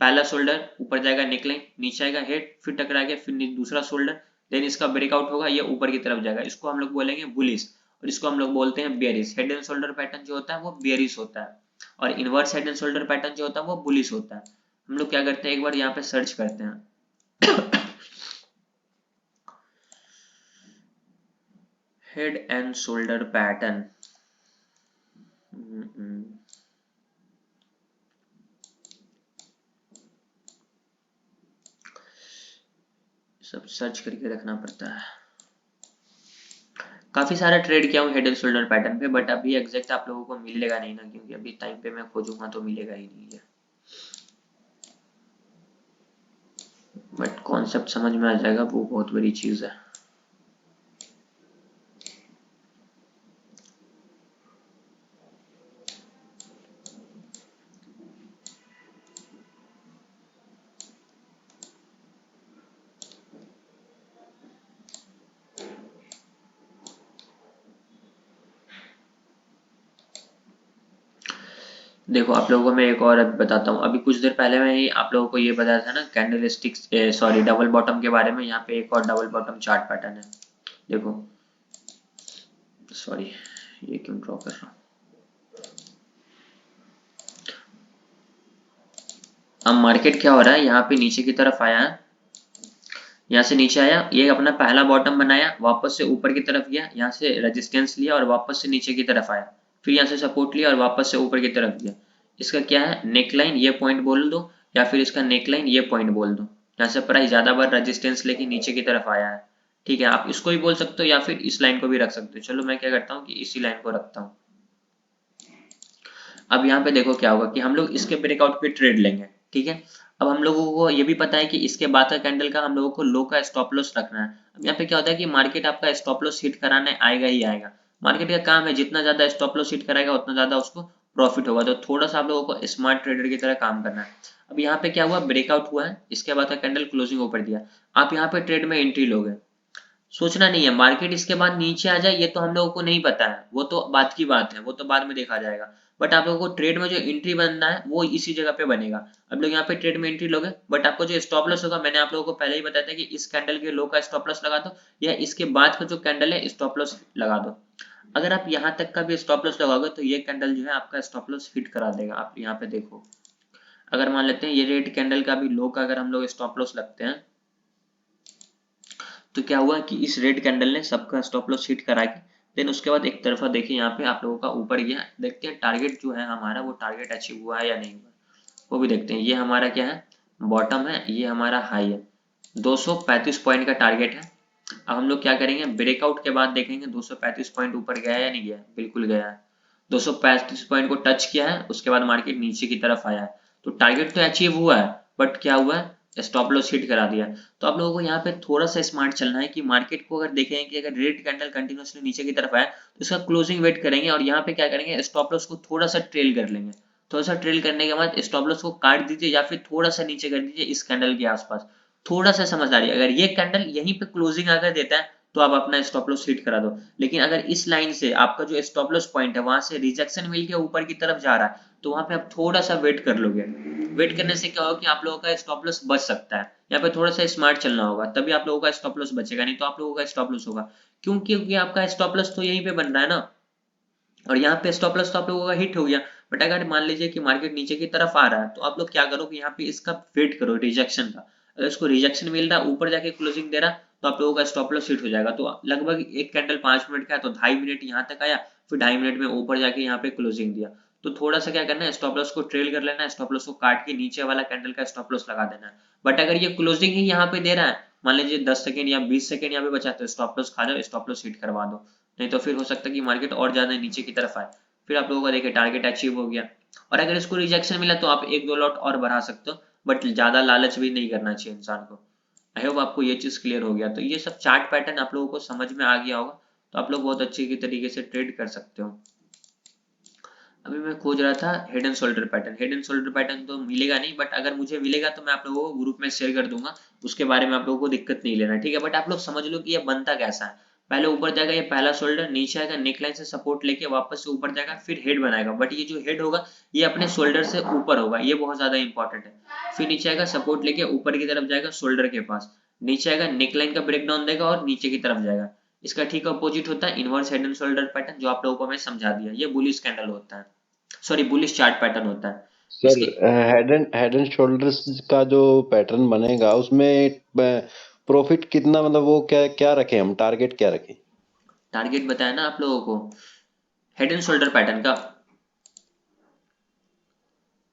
[SPEAKER 1] पहला शोल्डर ऊपर जाएगा नेकलाइन, नीचे आएगा हेड, फिर टकरा गया, फिर दूसरा शोल्डर, देन इसका ब्रेकआउट होगा, ये ऊपर की तरफ जाएगा। इसको हम लोग बोलेंगे बुलिश, और इसको हम लोग बोलते हैं bearish. Head and shoulder pattern जो होता है वो बेयरिश होता है, और inverse head and shoulder pattern जो होता है वो बुलिश होता है। हम लोग क्या करते हैं, एक बार यहाँ पे सर्च करते हैं हेड एंड शोल्डर पैटर्न। सब सर्च करके रखना पड़ता है। काफी सारा ट्रेड किया हूँ हेड एंड शोल्डर पैटर्न पे, बट अभी एग्जैक्ट आप लोगों को मिलेगा नहीं ना, क्योंकि अभी टाइम पे मैं खोजूंगा तो मिलेगा ही नहीं है। बट कॉन्सेप्ट समझ में आ जाएगा, वो बहुत बड़ी चीज है। देखो आप लोगों को मैं एक और बताता हूँ। अभी कुछ देर पहले मैं ही आप लोगों को ये बताया था ना candle sticks, sorry double bottom के बारे में। यहाँ पे एक और डबल बॉटम चार्ट पैटर्न है, देखो। सॉरी, ये क्यों ड्रॉ कर रहा हूँ। अब मार्केट क्या हो रहा है, यहाँ पे नीचे की तरफ आया है, यहाँ से नीचे आया, ये अपना पहला बॉटम बनाया, वापस से ऊपर की तरफ गया, यहाँ से रेजिस्टेंस लिया और वापस से नीचे की तरफ आया, फिर यहाँ से सपोर्ट लिया और वापस से ऊपर की तरफ गया। इसका क्या है, नेकलाइन ये पॉइंट बोल दो, या फिर इसका नेकलाइन ये पॉइंट बोल दो। यहाँ से प्राइस ज्यादा बार रेजिस्टेंस लेके नीचे की तरफ आया है, ठीक है। आप इसको भी बोल सकते हो या फिर इस लाइन को भी रख सकते हो। चलो मैं क्या करता हूँ कि इसी लाइन को रखता हूँ। अब यहाँ पे देखो क्या होगा कि हम लोग इसके ब्रेकआउट पे ट्रेड लेंगे, ठीक है। अब हम लोगों को ये भी पता है कि इसके बाद का कैंडल का हम लोगों को लो का स्टॉप लॉस रखना है। अब यहाँ पे क्या होता है कि मार्केट आपका स्टॉप लॉस हिट कराने आएगा ही आएगा। मार्केट का काम है जितना ज्यादा स्टॉप लॉस हिट कराएगा उतना ज्यादा उसको प्रॉफिट होगा। तो थोड़ा सा आप लोगों को स्मार्ट ट्रेडर की तरह काम करना है। अब यहाँ पे क्या हुआ, ब्रेकआउट हुआ है, इसके बाद का कैंडल क्लोजिंग ऊपर दिया, आप यहाँ पे ट्रेड में एंट्री लोगे। सोचना नहीं है मार्केट इसके बाद नीचे आ जाए, ये तो हम लोगों को नहीं पता है, वो तो बात की बात है, वो तो बाद में देखा जाएगा। बट आप लोगों को ट्रेड में जो एंट्री बनना है वो इसी जगह पे बनेगा। अब लोग यहाँ पे ट्रेड में एंट्री लोगे, बट आपको जो स्टॉप लॉस होगा, मैंने आप लोगों को पहले ही बताया था कि इस कैंडल के लो का स्टॉप लॉस लगा दो, या इसके बाद का जो कैंडल है स्टॉप लॉस लगा दो। अगर आप यहाँ तक का भी स्टॉप लॉस लगाओगे तो ये कैंडल जो है आपका स्टॉप लॉस हिट करा देगा। आप यहाँ पे देखो, अगर मान लेते हैं ये रेड कैंडल का भी लो का अगर हम लोग स्टॉप लॉस लगते हैं तो क्या हुआ कि इस रेड कैंडल ने सबका स्टॉप लॉस हिट करा के देन उसके बाद एक तरफा देखिए यहाँ पे आप लोगों का ऊपर गया। देखते हैं टारगेट जो है हमारा वो टारगेट अचीव हुआ है या नहीं हुआ, वो भी देखते हैं। ये हमारा क्या है, बॉटम है, ये हमारा हाई है, 235 पॉइंट का टारगेट है। अब हम लोग क्या करेंगे, ब्रेकआउट के बाद देखेंगे 235 पॉइंट ऊपर गया है या नहीं गया, बिल्कुल गया है। 235 पॉइंट को टच किया है, उसके बाद मार्केट नीचे की तरफ आया है, तो टारगेट तो अचीव हुआ है, बट क्या हुआ है, स्टॉप लॉस हिट करा दिया। तो आप लोगों को यहाँ पे थोड़ा सा स्मार्ट चलना है कि मार्केट को अगर देखेंगे कि अगर रेड कैंडल कंटिन्यूसली नीचे की तरफ आया तो इसका क्लोजिंग वेट करेंगे, और यहाँ पे क्या करेंगे, स्टॉप लॉस को थोड़ा सा ट्रेल कर लेंगे। थोड़ा सा ट्रेल करने के बाद स्टॉप लॉस को काट दीजिए या फिर थोड़ा सा नीचे कर दीजिए इस कैंडल के आसपास। थोड़ा सा समझदारी, अगर ये कैंडल यहीं पे क्लोजिंग अगर देता है तो आप अपना स्टॉप लॉस हिट करा दो। लेकिन अगर इस लाइन से आपका जो स्टॉप लॉस पॉइंट है वहां से रिजेक्शन मिल के ऊपर की तरफ जा रहा है तो वहां पे आप थोड़ा सा वेट कर लोगे। वेट करने से क्या होगा कि आप लोगों का स्टॉप लॉस बच सकता है। यहाँ पे थोड़ा सा स्मार्ट चलना होगा, तभी आप लोगों का स्टॉप लॉस बचेगा, नहीं तो आप लोगों का स्टॉप लॉस होगा। क्यों? क्योंकि आपका स्टॉप लॉस तो यहीं पे बन रहा है ना, और यहाँ पे स्टॉप लॉस तो आप लोगों का हिट हो गया। बट अगर मान लीजिए कि मार्केट नीचे की तरफ आ रहा है तो आप लोग क्या करो कि यहाँ पे इसका वेट करो रिजेक्शन का। अगर इसको रिजेक्शन मिल रहा है, ऊपर जाके क्लोजिंग दे रहा, तो आप लोगों का स्टॉप लॉस हिट हो जाएगा। तो लगभग एक कैंडल 5 मिनट का है तो 2.5 मिनट यहाँ तक आया, फिर 2.5 मिनट में ऊपर जाके यहाँ पे क्लोजिंग दिया। तो थोड़ा सा क्या करना है, स्टॉप लॉस को ट्रेल कर लेना है, स्टॉप लॉस को काट के नीचे वाला कैंडल का स्टॉप लॉस लगा देना है। बट अगर ये क्लोजिंग ही यहाँ पे दे रहा है, मान लीजिए 10 सेकंड या 20 सेकंड यहाँ पे बचा, तो स्टॉप लॉस खा जाओ, स्टॉप लॉस हिट करवा दो। नहीं तो फिर हो सकता है कि मार्केट और ज्यादा नीचे की तरफ आए, फिर आप लोगों का देखिए टारगेट अचीव हो गया। और अगर इसको रिजेक्शन मिला तो आप एक दो लॉट और बढ़ा सकते हो, बट ज्यादा लालच भी नहीं करना चाहिए इंसान को। आई होप आपको ये चीज क्लियर हो गया। तो ये सब चार्ट पैटर्न आप लोगों को समझ में आ गया होगा, तो आप लोग बहुत अच्छे की तरीके से ट्रेड कर सकते हो। अभी मैं खोज रहा था head and shoulder pattern. Head and shoulder pattern तो मिलेगा नहीं, बट अगर मुझे मिलेगा तो मैं आप लोगों को ग्रुप में शेयर कर दूंगा, उसके बारे में आप लोगों को दिक्कत नहीं लेना, ठीक है। बट आप लोग समझ लो कि ये बनता कैसा है। पहले ऊपर जाएगा ये पहला शोल्डर, नीचे आएगा नेकलाइन से सपोर्ट लेके वापस से ऊपर जाएगा, फिर हेड बनाएगा। बट ये जो हेड होगा ये अपने शोल्डर से ऊपर होगा, ये बहुत ज्यादा इंपॉर्टेंट है। फिर नीचे आएगा सपोर्ट लेके ऊपर की तरफ जाएगा शोल्डर के पास, नीचे आएगा नेकलाइन का ब्रेक डाउन देगा और नीचे की तरफ जाएगा। इसका ठीक अपोजिट होता है inverse head and shoulder pattern, जो आप लोगों को मैं समझा दिया। ये बुलिश कैंडल होता है, सॉरी बुलिश चार्ट पैटर्न होता है।
[SPEAKER 3] सर,
[SPEAKER 1] इसके
[SPEAKER 3] हेड एंड शोल्डर्स का जो पैटर्न बनेगा उसमें प्रॉफिट कितना, मतलब वो क्या क्या रखें, हम टारगेट क्या रखें?
[SPEAKER 1] टारगेट बताया ना आप लोगों को हेड एंड शोल्डर पैटर्न का।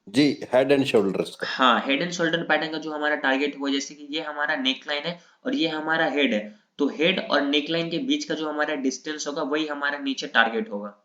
[SPEAKER 3] जी, हेड एंड शोल्डर्स का।
[SPEAKER 1] हाँ, हेड एंड शोल्डर पैटर्न का जो हमारा टारगेट हुआ, जैसे कि ये हमारा नेक लाइन है और ये हमारा हेड है, तो हेड और नेक लाइन के बीच का जो हमारा डिस्टेंस होगा वही हमारा नीचे टारगेट होगा।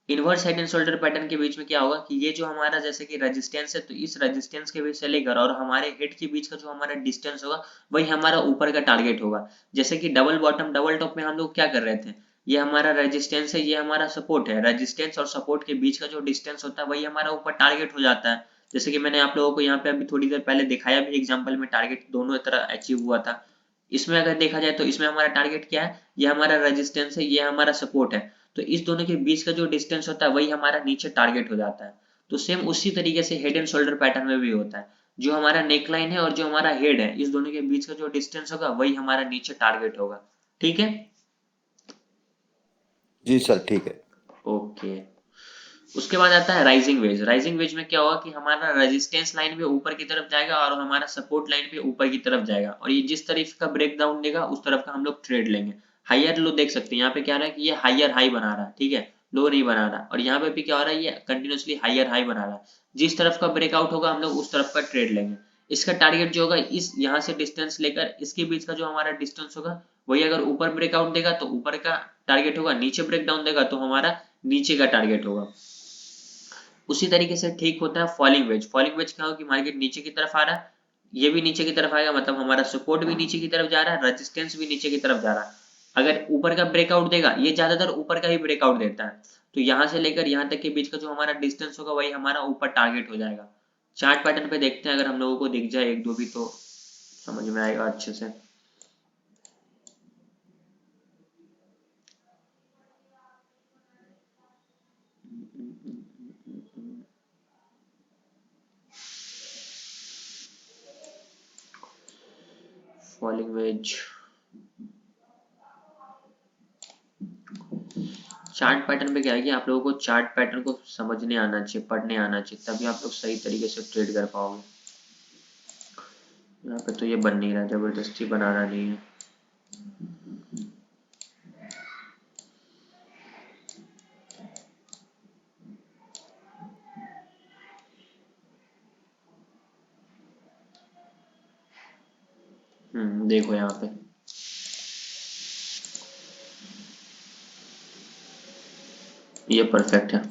[SPEAKER 1] Inverse head and shoulder pattern के बीच में क्या होगा कि ये जो हमारा जैसे कि रेजिस्टेंस है, तो इस रेजिस्टेंस के बीच से लेकर और हमारे हेड के बीच का जो हमारा डिस्टेंस होगा वही हमारा ऊपर का टारगेट होगा। जैसे कि डबल बॉटम डबल टॉप में हम लोग क्या कर रहे थे, ये हमारा रेजिस्टेंस है, ये हमारा सपोर्ट है, रेजिस्टेंस और सपोर्ट के बीच का जो डिस्टेंस होता है वही हमारा ऊपर टारगेट हो जाता है। जैसे कि मैंने आप लोगों को यहाँ पे अभी थोड़ी देर पहले दिखाया भी एग्जाम्पल में, टारगेट दोनों तरह अचीव हुआ था। इसमें अगर देखा जाए तो इसमें हमारा टारगेट क्या है, ये हमारा रेजिस्टेंस है, ये हमारा सपोर्ट है, तो इस दोनों के बीच का जो डिस्टेंस होता है वही हमारा नीचे टारगेट हो जाता है। तो सेम उसी तरीके से हेड एंड शोल्डर पैटर्न में भी होता है, जो हमारा नेक लाइन है और जो हमारा हेड है, इस दोनों के बीच का जो डिस्टेंस होगा वही हमारा नीचे टारगेट होगा, ठीक है।
[SPEAKER 3] जी सर, ठीक है।
[SPEAKER 1] ओके, उसके बाद आता है राइजिंग वेज। राइजिंग वेज में क्या होगा कि हमारा रेजिस्टेंस लाइन भी ऊपर की तरफ जाएगा और हमारा सपोर्ट लाइन भी ऊपर की तरफ जाएगा, और ये जिस तरफ का ब्रेक डाउन देगा उस तरफ का हम लोग ट्रेड लेंगे। हायर लो देख सकते हैं, यहाँ पे क्या रहा है कि ये हायर हाई बना रहा है, ठीक है, लो नहीं बना रहा। और यहाँ पे भी क्या हो रहा है, ये कंटिन्यूसली हायर हाई बना रहा है। जिस तरफ का ब्रेकआउट होगा हम लोग उस तरफ का ट्रेड लेंगे। इसका टारगेट जो होगा, इस यहाँ से डिस्टेंस लेकर इसके बीच का जो हमारा डिस्टेंस होगा वही अगर ऊपर ब्रेकआउट देगा तो ऊपर का टारगेट होगा, नीचे ब्रेक डाउन देगा तो हमारा नीचे का टारगेट होगा। उसी तरीके से ठीक होता है फॉलिंग वेज। फॉलिंग वेज क्या हो कि मार्केट नीचे की तरफ आ रहा है, ये भी नीचे की तरफ आएगा, मतलब हमारा सपोर्ट भी नीचे की तरफ जा रहा है, रेजिस्टेंस भी नीचे की तरफ जा रहा है। अगर ऊपर का ब्रेकआउट देगा, ये ज्यादातर ऊपर का ही ब्रेकआउट देता है, तो यहां से लेकर यहां तक के बीच का जो हमारा डिस्टेंस होगा वही हमारा ऊपर टारगेट हो जाएगा। चार्ट पैटर्न पे देखते हैं, अगर हम लोगों को दिख जाए एक दो भी तो समझ में आएगा अच्छे से। फॉलिंग वेज चार्ट पैटर्न पे क्या है कि आप लोगों को चार्ट पैटर्न को समझने आना चाहिए, पढ़ने आना चाहिए, तभी आप लोग सही तरीके से ट्रेड कर पाओगे। यहाँ पे तो ये बन नहीं रहा, जबरदस्ती बनाना नहीं है। देखो यहाँ पे ये परफेक्ट है।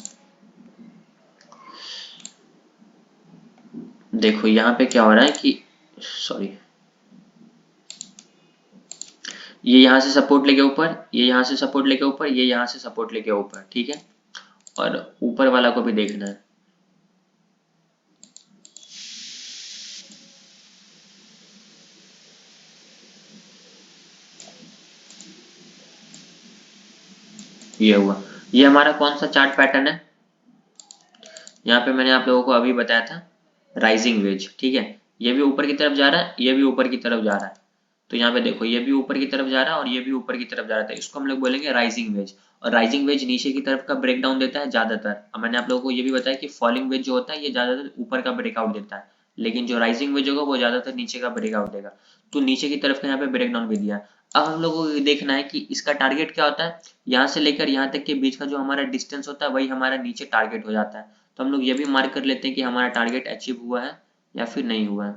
[SPEAKER 1] देखो यहाँ पे क्या हो रहा है कि सॉरी, ये यहाँ से सपोर्ट लेके ऊपर, ये यहाँ से सपोर्ट लेके ऊपर, ये यहाँ से सपोर्ट लेके ऊपर, ठीक है। और ऊपर वाला को भी देखना है। ये हुआ, ये हमारा कौन सा चार्ट पैटर्न है? यहाँ पे मैंने आप लोगों को अभी बताया था राइजिंग वेज, ठीक है। ये भी ऊपर की तरफ जा रहा है, ये भी ऊपर की तरफ जा रहा है। तो यहाँ पे देखो ये भी ऊपर की तरफ जा रहा है और ये भी ऊपर की तरफ जा रहा था, इसको हम लोग बोलेंगे राइजिंग वेज। और राइजिंग वेज नीचे की तरफ का ब्रेकडाउन देता है ज्यादातर। अब मैंने आप लोगों को ये भी बताया कि फॉलिंग वेज जो होता है ये ज्यादातर ऊपर का ब्रेकआउट देता है, लेकिन जो राइजिंग वेज होगा वो ज्यादातर नीचे का ब्रेकआउट देगा। तो नीचे की तरफ का यहाँ पे ब्रेकडाउन भी दिया। अब हम लोगों को देखना है कि इसका टारगेट क्या होता है। यहाँ से लेकर यहाँ तक के बीच का जो हमारा डिस्टेंस होता है वही हमारा नीचे टारगेट हो जाता है। तो हम लोग ये भी मार्क कर लेते हैं कि हमारा टारगेट अचीव हुआ है या फिर नहीं हुआ है।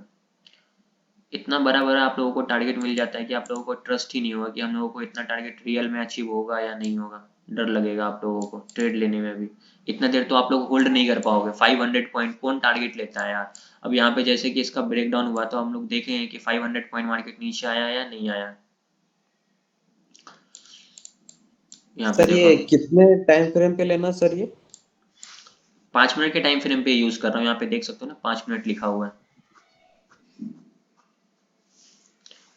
[SPEAKER 1] इतना बड़ा बड़ा आप लोगों को टारगेट मिल जाता है कि आप लोगों को ट्रस्ट ही नहीं होगा कि हम लोगों को इतना टारगेट रियल में अचीव होगा या नहीं होगा। डर लगेगा आप लोगों को ट्रेड लेने में भी। इतना देर तो आप लोग होल्ड नहीं कर पाओगे। 500 पॉइंट कौन टारगेट लेता है यार। अब यहाँ पे जैसे कि इसका ब्रेकडाउन हुआ तो हम लोग देखेंगे कि 500 पॉइंट मार्केट नीचे आया या नहीं आया। यहाँ पे
[SPEAKER 5] सर
[SPEAKER 1] देखो
[SPEAKER 5] ये कितने टाइम फ्रेम पे लेना सर ये?
[SPEAKER 1] 5 मिनट के टाइम फ्रेम पे यूज कर रहा हूँ। यहाँ पे देख सकते हो ना 5 मिनट लिखा हुआ है।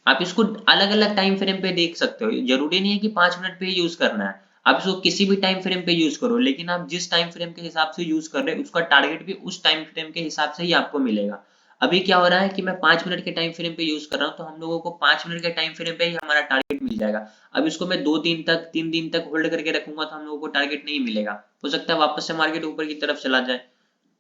[SPEAKER 1] आप इसको अलग अलग टाइम फ्रेम पे देख सकते हो, जरूरी नहीं है कि 5 मिनट पे यूज करना है। आप इसको किसी भी टाइम फ्रेम पे यूज करो, लेकिन आप जिस टाइम फ्रेम के हिसाब से यूज कर रहे हो उसका टारगेट भी उस टाइम फ्रेम के हिसाब से ही आपको मिलेगा। अभी क्या हो रहा है कि मैं 5 मिनट के टाइम फ्रेम पे यूज कर रहा हूँ तो हम लोगों को 5 मिनट के टाइम फ्रेम पे ही हमारा टारगेट मिल जाएगा। अब इसको मैं 2 दिन तक 3 दिन तक होल्ड करके रखूंगा तो हम लोगों को टारगेट नहीं मिलेगा। हो सकता है वापस से मार्केट ऊपर की तरफ चला जाए।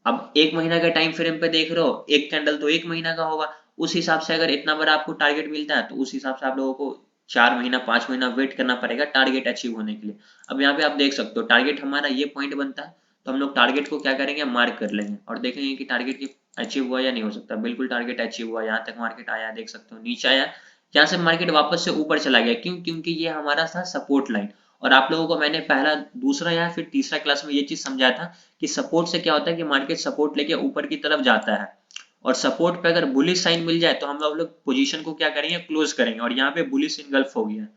[SPEAKER 1] अब 1 महीना के टाइम फ्रेम पे देख रहे हो, एक कैंडल तो 1 महीना का होगा। उस हिसाब से अगर इतना बड़ा आपको टारगेट मिलता है तो उस हिसाब से आप लोगों को 4 महीना 5 महीना वेट करना पड़ेगा टारगेट अचीव होने के लिए। अब यहाँ पे आप देख सकते हो टारगेट हमारा ये पॉइंट बनता है। तो हम लोग टारगेट को क्या करेंगे, मार्क कर लेंगे और देखेंगे कि टारगेट की अचीव हुआ या नहीं। हो सकता है बिल्कुल टारगेट अचीव हुआ, यहाँ तक मार्केट आया, देख सकते हो नीचे आया, यहाँ से मार्केट वापस से ऊपर चला गया। क्यों? क्योंकि ये हमारा था सपोर्ट लाइन। और आप लोगों को मैंने पहला दूसरा या फिर तीसरा क्लास में ये चीज समझाया था कि सपोर्ट से क्या होता है कि मार्केट सपोर्ट लेके ऊपर की तरफ जाता है। और सपोर्ट पे अगर बुलिश साइन मिल जाए तो हम लोग पोजीशन को क्या करेंगे, क्लोज करेंगे। और यहाँ पे बुलिश इनगल्फ हो गया।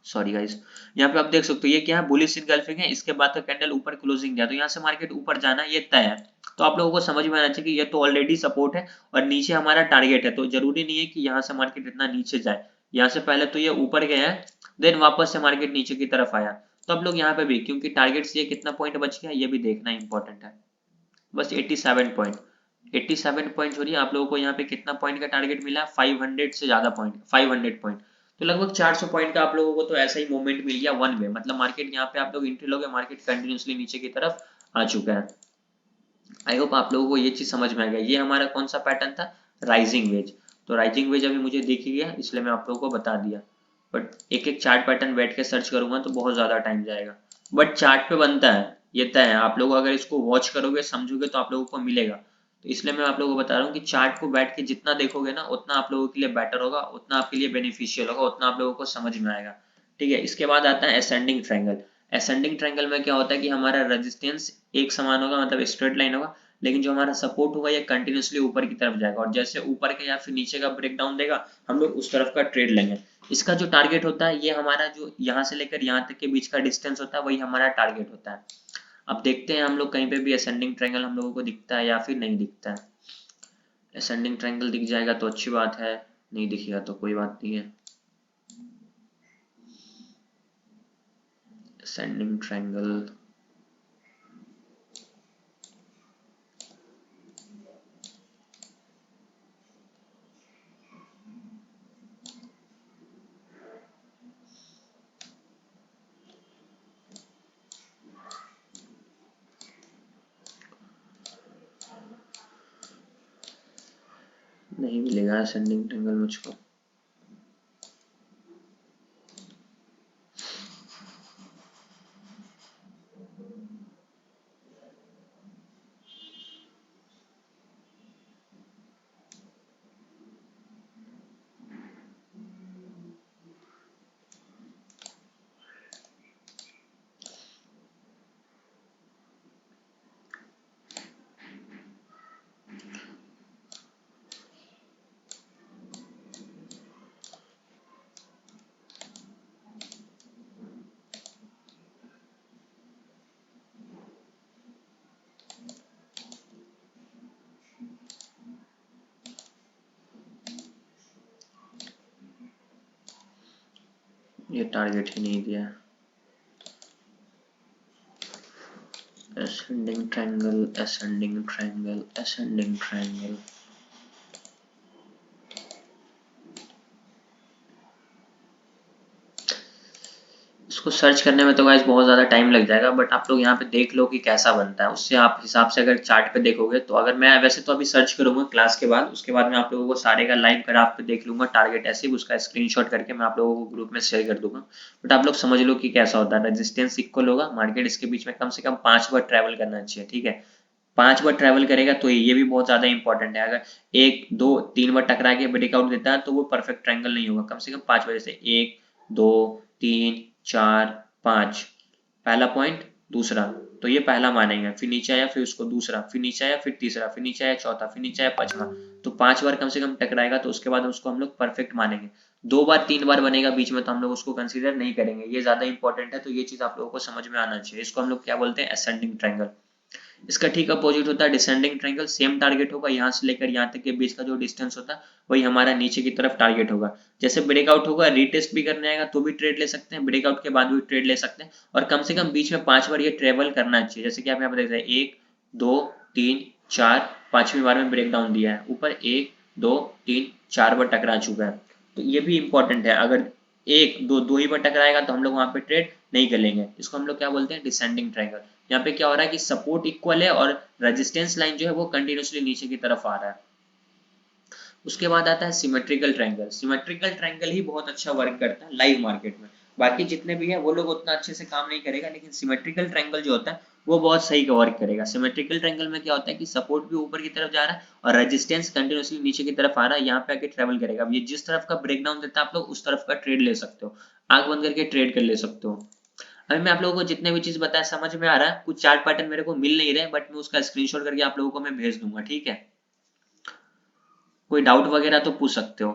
[SPEAKER 1] सॉरी गाइस, यहाँ पे आप देख सकते हो ये क्या है, बुलिश इनगल्फिंग है। इसके बाद तो कैंडल ऊपर क्लोजिंग गया तो यहाँ से मार्केट ऊपर जाना ये तय है। तो आप लोगों को समझ में आना चाहिए कि ये तो ऑलरेडी सपोर्ट है और नीचे हमारा टारगेट है। तो जरूरी नहीं है कि यहाँ से मार्केट इतना नीचे जाए। यहाँ से पहले तो ये ऊपर गया है, देन वापस से मार्केट नीचे की तरफ आया। तो आप लोग यहाँ पे भी, क्योंकि टारगेट से ये कितना पॉइंट बच गया ये भी देखना इंपॉर्टेंट है। बस 87 पॉइंट, 87 पॉइंट छोड़िए, आप लोगों को यहाँ पे कितना पॉइंट का टारगेट मिला, 500 से ज्यादा पॉइंट, 500 पॉइंट। तो लगभग 400 पॉइंट का आप लोगों को तो ऐसा ही मूवमेंट मिल गया वन वे। मतलब मार्केट यहाँ पे आप लोग एंट्री लोगे, मार्केट कंटिन्यूसली नीचे की तरफ आ चुका है। आई होप आप लोगों को ये चीज समझ में आ गया। ये हमारा कौन सा पैटर्न था, राइजिंग वेज। तो राइजिंग वेज अभी मुझे दिख ही गया इसलिए मैं आप लोगों को बता दिया। बट एक एक चार्ट पैटर्न बैठ के सर्च करूंगा तो बहुत ज्यादा टाइम जाएगा। बट चार्ट पे बनता है, ये तय है। आप लोग अगर इसको वॉच करोगे समझोगे तो आप लोगों को मिलेगा। तो इसलिए मैं आप लोगों को बता रहा हूँ कि चार्ट को बैठ के जितना देखोगे ना उतना आप लोगों के लिए बेटर होगा, उतना आपके लिए बेनिफिशियल होगा, उतना आप लोगों को समझ में आएगा। ठीक है, इसके बाद आता है असेंडिंग ट्रायंगल। असेंडिंग ट्रायंगल में क्या होता है कि हमारा रेजिस्टेंस एक समान होगा, मतलब स्ट्रेट लाइन होगा, लेकिन जो हमारा सपोर्ट होगा ये कंटिन्यूसली ऊपर की तरफ जाएगा। और जैसे ऊपर का या फिर नीचे का ब्रेकडाउन देगा हम लोग उस तरफ का ट्रेड लेंगे। इसका जो टारगेट होता है ये हमारा जो यहाँ से लेकर यहाँ तक के बीच का डिस्टेंस होता है वही हमारा टारगेट होता है। अब देखते हैं हम लोग कहीं पे भी असेंडिंग ट्रायंगल हम लोगों को दिखता है या फिर नहीं दिखता है। असेंडिंग ट्रायंगल दिख जाएगा तो अच्छी बात है, नहीं दिखेगा तो कोई बात नहीं है। असेंडिंग ट्रायंगल नहीं मिलेगा असेंडिंग ट्रायंगल मुझको। ये टारगेट ही नहीं दिया। ascending triangle, ascending triangle, ascending triangle। इसको सर्च करने में तो गाइस बहुत ज़्यादा टाइम लग जाएगा, बट आप लोग यहाँ पे देख लो कि कैसा बनता है, उससे आप हिसाब से अगर चार्ट पे देखोगे तो, अगर मैं वैसे तो अभी सर्च करूंगा क्लास के बाद, उसके बाद मैं आप लोगों को सारे का लाइव ग्राफ पे देख लूंगा टारगेट ऐसे ही, उसका स्क्रीनशॉट करके मैं आप लोगों को ग्रुप में शेयर कर दूंगा। बट आप लोग समझ लो कि कैसा होता है। रेजिस्टेंस इक्वल होगा, मार्केट इसके बीच में कम से कम 5 बार ट्रेवल करना चाहिए, ठीक है। 5 बार ट्रेवल करेगा तो ये भी बहुत ज्यादा इंपॉर्टेंट है। अगर 1 2 3 बार टकरा के ब्रेकआउट देता है तो वो परफेक्ट ट्रायंगल नहीं होगा। कम से कम 5 बार, जैसे 1 2 3 4 5, पहला पॉइंट, दूसरा, तो ये पहला मानेंगे, फिर नीचे आया, फिर उसको दूसरा, फिर नीचे आया, फिर तीसरा, फिर नीचे आया चौथा, फिर नीचे आया पांचवा। तो 5 बार कम से कम टकराएगा तो उसके बाद उसको हम लोग परफेक्ट मानेंगे। 2 बार 3 बार बनेगा बीच में तो हम लोग उसको कंसीडर नहीं करेंगे, ये ज्यादा इंपॉर्टेंट है। तो ये चीज आप लोगों को समझ में आना चाहिए। इसको हम लोग क्या बोलते हैं, असेंडिंग ट्रायंगल। इसका ठीक अपोजिट होता है डिसेंडिंग ट्रायंगल। सेम टारगेट होगा, यहाँ से लेकर यहाँ तक के बीच का जो डिस्टेंस होता है वही हमारा नीचे की तरफ टारगेट होगा। जैसे ब्रेकआउट होगा, रीटेस्ट भी करने आएगा तो भी ट्रेड ले सकते हैं, ब्रेकआउट के बाद भी ट्रेड ले सकते हैं, और कम से कम बीच में 5 बार ये ट्रेवल करना चाहिए। जैसे कि आप यहाँ पर देख रहे हैं 1 2 3 4, 5वीं बार में ब्रेक डाउन दिया है, ऊपर 1 2 3 4 बार टकरा चुका है। तो ये भी इंपॉर्टेंट है। अगर 1 2 ही बार टकराएगा तो हम लोग वहां पे ट्रेड नहीं कर लेंगे। इसको हम लोग क्या बोलते हैं, डिसेंडिंग ट्रायंगल। यहाँ पे क्या हो रहा है कि सपोर्ट इक्वल है और रेजिस्टेंस लाइन जो है वो कंटिन्यूसली नीचे की तरफ आ रहा है। उसके बाद आता है सिमेट्रिकल ट्रायंगल। सिमेट्रिकल ट्रायंगल ही बहुत अच्छा वर्क करता है लाइव मार्केट में। बाकी जितने भी है वो लोग उतना अच्छे से काम नहीं करेगा, लेकिन सिमेट्रिकल ट्रायंगल जो होता है वो बहुत सही का वर्क करेगा। सिमेट्रिकल ट्रायंगल में क्या होता है कि सपोर्ट भी ऊपर की तरफ जा रहा है और रेजिस्टेंस कंटिन्यूसली नीचे की तरफ आ रहा है, यहाँ पे आके ट्रेवल करेगा। ये जिस तरफ का ब्रेकडाउन देता है आप लोग उस तरफ का ट्रेड ले सकते हो, आंख बंद करके ट्रेड कर ले सकते हो। अभी मैं आप लोगों को जितने भी चीज बताया समझ में आ रहा है। कुछ चार्ट पैटर्न मेरे को मिल नहीं रहे, बट मैं उसका स्क्रीनशॉट करके आप लोगों को मैं भेज दूंगा, ठीक है। कोई डाउट वगैरह तो पूछ सकते हो।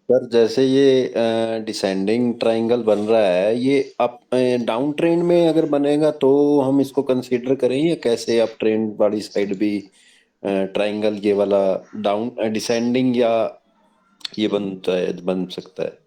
[SPEAKER 3] सर जैसे ये डिसेंडिंग ट्रायंगल बन रहा है, ये अप डाउन ट्रेंड में अगर बनेगा तो हम इसको कंसीडर करें, या कैसे अप ट्रेंड वाली साइड भी ट्रायंगल ये वाला डाउन डिसेंडिंग या ये बनता है, बन सकता है?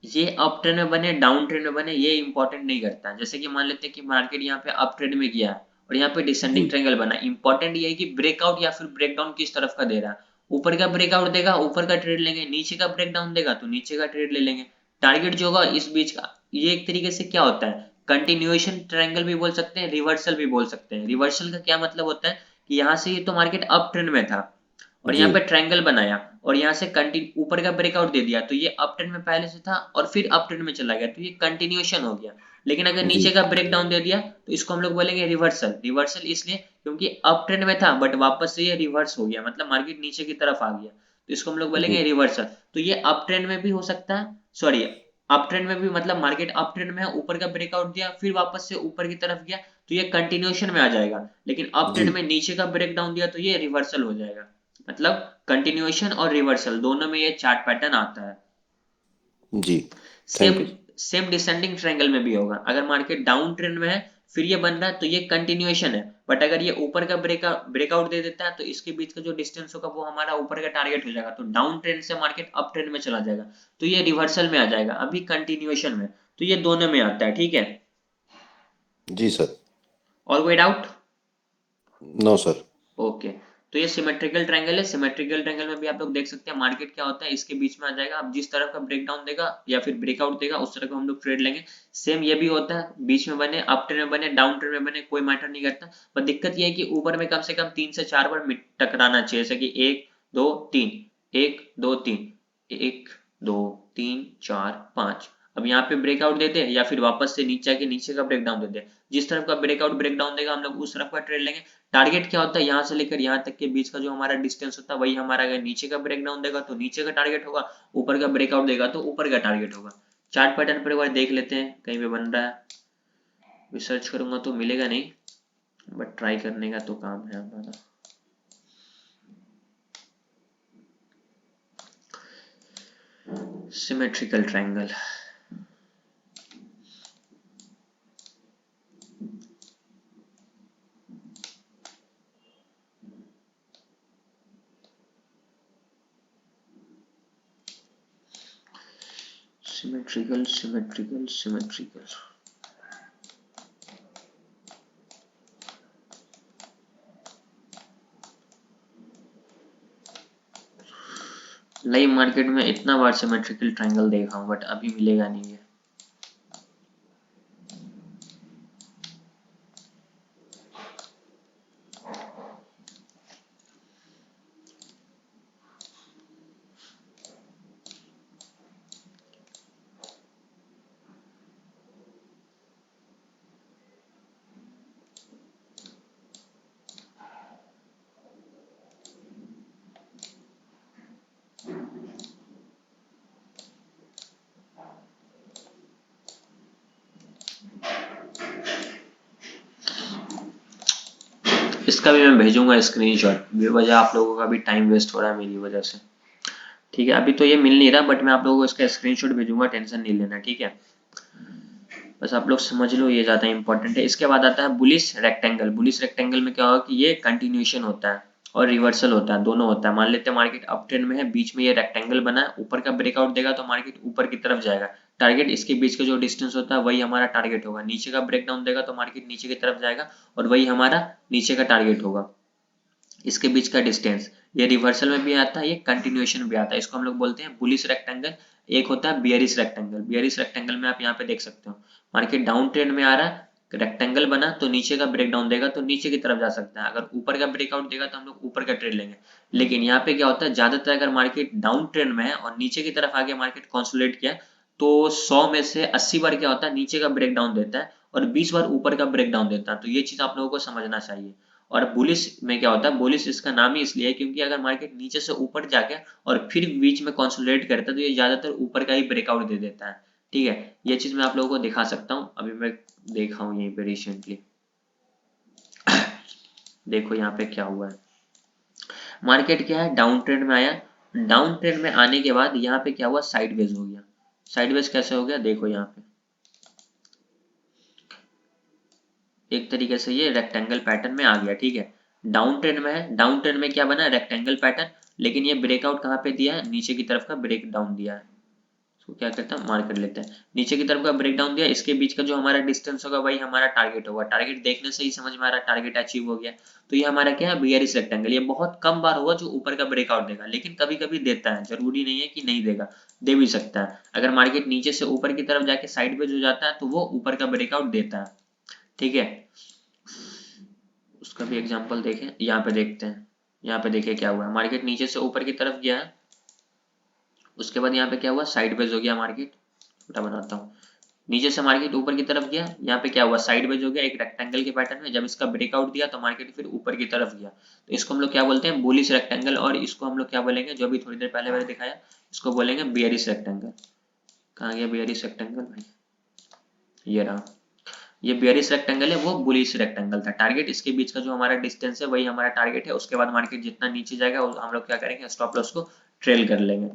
[SPEAKER 1] ये अप ट्रेंड में बने डाउन ट्रेंड में बने ये इंपॉर्टेंट नहीं करता। जैसे कि मान लेते हैं कि मार्केट यहाँ पे अप ट्रेंड में गया है और यहाँ पे डिसेंडिंग
[SPEAKER 3] जी
[SPEAKER 1] ट्रायंगल बना, इंपॉर्टेंट ये है कि ब्रेकआउट या फिर ब्रेकडाउन किस तरफ का दे रहा है। ऊपर का ब्रेकआउट देगा ऊपर का ट्रेड लेंगे, नीचे का ब्रेकडाउन देगा तो नीचे का ट्रेड ले लेंगे। टारगेट जो होगा इस बीच का, ये एक तरीके से क्या होता है, कंटिन्यूएशन ट्रायंगल भी बोल सकते हैं, रिवर्सल भी बोल सकते हैं। रिवर्सल का क्या मतलब होता है कि यहाँ से ये तो मार्केट अप ट्रेंड में था और
[SPEAKER 3] जी
[SPEAKER 1] यहाँ पे ट्रायंगल बनाया और यहाँ से कंटिन्यू ऊपर का ब्रेकआउट दे दिया, तो ये अप ट्रेंड में पहले से था और फिर अप ट्रेंड में चला गया, तो ये कंटिन्यूएशन हो गया। लेकिन अगर
[SPEAKER 3] जी
[SPEAKER 1] नीचे का ब्रेक डाउन दे दिया तो इसको हम लोग बोलेंगे रिवर्सल। रिवर्सल इसलिए क्योंकि अप ट्रेंड में था बट वापस से ये रिवर्स हो गया, मतलब मार्केट नीचे की तरफ आ गया, तो इसको हम लोग
[SPEAKER 3] जी
[SPEAKER 1] बोलेंगे रिवर्सल। तो ये अप ट्रेंड में भी हो सकता है, सॉरी अप ट्रेंड में भी, मतलब मार्केट अप ट्रेंड में है, ऊपर का ब्रेकआउट दिया फिर वापस से ऊपर की तरफ गया तो ये कंटिन्यूएशन में आ जाएगा। लेकिन अप
[SPEAKER 3] जी
[SPEAKER 1] ट्रेंड में नीचे का ब्रेक डाउन दिया तो ये रिवर्सल हो जाएगा। मतलब कंटिन्यूएशन और रिवर्सल दोनों में ये चार्ट पैटर्न आता है।
[SPEAKER 3] जी।
[SPEAKER 1] Same
[SPEAKER 3] thank you.
[SPEAKER 1] Same descending triangle में भी होगा। अगर मार्केट डाउन ट्रेंड में है फिर ये बन रहा है तो ये कंटिन्यूएशन है, बट अगर ये ऊपर का ब्रेकआउट दे देता है तो इसके बीच का जो डिस्टेंस होगा वो हमारा ऊपर का टारगेट हो जाएगा, तो डाउन ट्रेंड से मार्केट अप ट्रेंड में चला जाएगा, तो ये रिवर्सल में आ जाएगा, अभी कंटिन्यूएशन में। तो ये दोनों में आता है, ठीक है।
[SPEAKER 3] जी सर।
[SPEAKER 1] और कोई डाउट?
[SPEAKER 3] No sir.
[SPEAKER 1] ओके, तो ये सिमेट्रिकल ट्रायंगल है। सिमेट्रिकल ट्रायंगल में भी आप लोग देख सकते हैं मार्केट क्या होता है, इसके बीच में आ जाएगा। अब जिस तरफ का ब्रेकडाउन देगा या फिर ब्रेकआउट देगा उस तरफ हम लोग ट्रेड लेंगे। सेम ये भी होता है, बीच में बने, अप ट्रेंड में बने, डाउन ट्रेंड में बने, कोई मैटर नहीं करता। पर दिक्कत ये है कि ऊपर में कम से कम 3 से 4 बार टकराना चाहिए, जैसे कि 1 2 3, 1 2 3, 1 2 3 4 5। अब यहाँ पे ब्रेकआउट देते हैं या फिर वापस से नीचे आके नीचे का ब्रेकडाउन देते हैं। जिस तरफ का ब्रेकआउट ब्रेकडाउन देगा हम लोग उस तरफ का ट्रेड लेंगे। टारगेट क्या होता है, यहाँ से लेकर यहाँ तक के बीच का जो हमारा डिस्टेंस होता है वही हमारा, अगर नीचे का ब्रेकडाउन देगा तो नीचे का टारगेट होगा, ऊपर का ब्रेकआउट देगा तो ऊपर का टारगेट होगा। चार्ट पैटर्न पर एक बार देख लेते हैं कहीं पे बन रहा है। रिसर्च करूंगा तो मिलेगा नहीं, बट ट्राई करने का तो काम है हमारा। Symmetrical triangle, symmetrical symmetrical symmetrical. Live market में इतना बार सिमेट्रिकल ट्रायंगल देखा हूं बट अभी मिलेगा नहीं है। इसका भी मैं भेजूंगा स्क्रीनशॉट, बेवजह आप लोगों का भी टाइम वेस्ट हो रहा है मेरी वजह से। ठीक है, अभी तो ये मिल नहीं रहा बट मैं आप लोगों को इसका स्क्रीनशॉट भेजूंगा, टेंशन नहीं लेना। ठीक है, बस आप लोग समझ लो, ये ज्यादा इंपॉर्टेंट है। इसके बाद आता है बुलिश रेक्टेंगल। बुलिश रेक्टेंगल में क्या होगा कि ये कंटिन्यूएशन होता है और रिवर्सल होता है, दोनों होता है। मान लेते हैं मार्केट अप ट्रेंड में है, बीच में ये रेक्टेंगल बना है, ऊपर का ब्रेकआउट देगा तो मार्केट ऊपर की तरफ जाएगा। टारगेट इसके बीच का जो डिस्टेंस होता है वही हमारा टारगेट होगा। नीचे का ब्रेकडाउन देगा तो मार्केट नीचे की तरफ जाएगा और वही हमारा नीचे का टारगेट होगा, इसके बीच का डिस्टेंस। ये रिवर्सल में भी आता है, ये कंटिन्यूएशन भी आता है। इसको हम लोग बोलते हैं बुलिश रेक्टेंगल। एक होता है बियरिश रेक्टेंगल। बियरिश रेक्टेंगल में आप यहाँ पे देख सकते हो मार्केट डाउन ट्रेंड में आ रहा है, रेक्टेंगल बना तो नीचे का ब्रेकडाउन देगा तो नीचे की तरफ जा सकता है। अगर ऊपर का ब्रेकआउट देगा तो हम लोग ऊपर का ट्रेड लेंगे। लेकिन यहाँ पे क्या होता है, ज्यादातर अगर मार्केट डाउन ट्रेंड में है और नीचे की तरफ आगे मार्केट कंसोलिडेट किया तो 100 में से 80 बार क्या होता है, नीचे का ब्रेकडाउन देता है और 20 बार ऊपर का ब्रेकडाउन देता है। तो ये चीज आप लोगों को समझना चाहिए। और बुलिश में क्या होता है, बुलिश इसका नाम ही इसलिए है क्योंकि अगर मार्केट नीचे से ऊपर जाके और फिर बीच में कंसोलिडेट करता है तो ये ज्यादातर ऊपर का ही ब्रेकआउट दे देता है। ठीक है, ये चीज मैं आप लोगों को दिखा सकता हूँ। अभी मैं देखा हूँ यहीं पे रिसेंटली। देखो यहाँ पे क्या हुआ है, मार्केट क्या है, डाउन ट्रेंड में आया। डाउन ट्रेंड में आने के बाद यहाँ पे क्या हुआ, साइडवेज हो गया। साइडवेज कैसे हो गया, देखो यहाँ पे एक तरीके से ये रेक्टेंगल पैटर्न में आ गया। ठीक है, डाउन ट्रेंड में है, डाउन ट्रेंड में क्या बना, रेक्टेंगल पैटर्न। लेकिन ये ब्रेकआउट कहाँ पे दिया है, नीचे की तरफ का ब्रेक डाउन दिया है। इसको क्या करते हैं, मार्क कर लेते हैं। नीचे की तरफ का ब्रेक डाउन दिया, इसके बीच का जो हमारा डिस्टेंस होगा वही हमारा टारगेट होगा। टारगेट देखने से ही समझ में आ रहा है टारगेट अचीव हो गया। तो ये हमारा क्या है, बियरिश रेक्टेंगल। ये बहुत कम बार होगा जो ऊपर का ब्रेकआउट देगा, लेकिन कभी कभी देता है, जरूरी नहीं है कि नहीं देगा, दे भी सकता है। अगर मार्केट नीचे से ऊपर की तरफ जाके साइडवेज हो जाता है तो वो ऊपर का ब्रेकआउट देता है। ठीक है, उसका भी एग्जांपल देखें, यहाँ पे देखते हैं। यहाँ पे देखिए क्या हुआ है, मार्केट नीचे से ऊपर की तरफ गया है, उसके बाद यहाँ पे क्या हुआ, साइडवेज हो गया मार्केट। छोटा बनाता हूँ, नीचे से मार्केट ऊपर की तरफ गया, यहाँ पे क्या हुआ, साइडवेज हो गया एक रेक्टेंगल के पैटर्न में। जब इसका ब्रेकआउट दिया तो मार्केट फिर ऊपर की तरफ गया। तो इसको हम लोग क्या बोलते हैं, बुलिश रेक्टेंगल। और इसको हम लोग क्या बोलेंगे, जो अभी थोड़ी देर पहले मैंने दिखाया, इसको बोलेंगे बियरिश रेक्टेंगल। कहाँ गया बियरिश रेक्टेंगल भाई, ये रहा। ये बियरिश रेक्टेंगल है, वो बुलिश रेक्टेंगल था। टारगेट इसके बीच का जो हमारा डिस्टेंस है वही हमारा टारगेट है। उसके बाद मार्केट जितना नीचे जाएगा हम लोग क्या करेंगे, स्टॉप लॉस को ट्रेल कर लेंगे।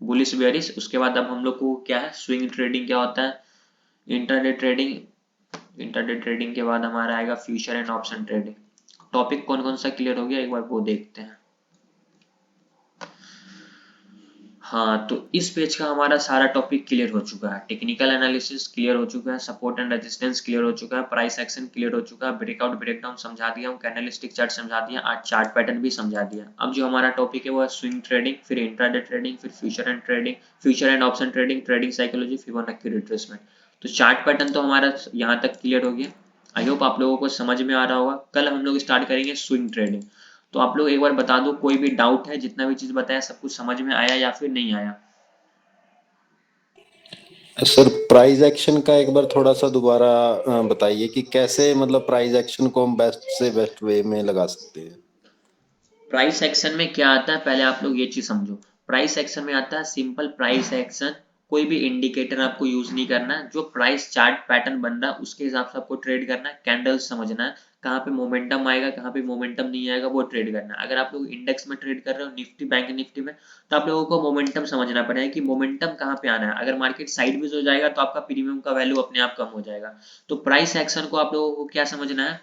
[SPEAKER 1] Bullish bearish. उसके बाद अब हम लोग को क्या है, स्विंग ट्रेडिंग क्या होता है, इंटरडे ट्रेडिंग। इंटरडे ट्रेडिंग के बाद हमारा आएगा future and option trading. Topic कौन कौन सा क्लियर हो गया एक बार वो देखते हैं। हाँ, तो इस पेज का हमारा सारा टॉपिक क्लियर हो चुका है। टेक्निकल एनालिसिस क्लियर हो चुका है, सपोर्ट एंड रेजिस्टेंस क्लियर हो चुका है, प्राइस एक्शन क्लियर हो चुका है, ब्रेकआउट ब्रेकडाउन समझा दिया हूँ, कैंडलस्टिक चार्ट समझा दिया, आज चार्ट पैटर्न भी समझा दिया। अब जो हमारा टॉपिक है वो है स्विंग ट्रेडिंग, फिर इंट्राडे ट्रेडिंग, फिर future and trading, future and option trading, trading psychology, Fibonacci retracement. तो चार्ट पैटर्न तो हमारा यहाँ तक क्लियर हो गया। आई होप आप लोगों को समझ में आ रहा होगा। कल हम लोग स्टार्ट करेंगे स्विंग ट्रेडिंग। तो आप लोग एक बार बता दो, कोई भी डाउट है? जितना भी चीज बताया सब कुछ समझ में आया या फिर नहीं आया?
[SPEAKER 3] सर प्राइस एक्शन का एक बार थोड़ा सा दोबारा बताइए कि कैसे मतलब प्राइस एक्शन को हम बेस्ट से बेस्ट वे में लगा सकते हैं।
[SPEAKER 1] प्राइस एक्शन में क्या आता है, पहले आप लोग ये चीज समझो। प्राइस एक्शन में आता है सिंपल प्राइस एक्शन। कोई भी इंडिकेटर आपको यूज नहीं करना है, जो प्राइस चार्ट पैटर्न बन रहा है उसके हिसाब से आपको ट्रेड करना है। कैंडल्स समझना है, कहाँ पे मोमेंटम आएगा कहाँ पे मोमेंटम नहीं आएगा वो ट्रेड करना है। अगर आप लोग इंडेक्स में ट्रेड कर रहे हो, निफ्टी बैंक निफ्टी में, तो आप लोगों को मोमेंटम समझना पड़ेगा कि मोमेंटम कहाँ पे आना है। अगर मार्केट साइडवेज हो जाएगा तो आपका प्रीमियम का वैल्यू अपने आप कम हो जाएगा। तो प्राइस एक्शन को आप लोगों को क्या समझना है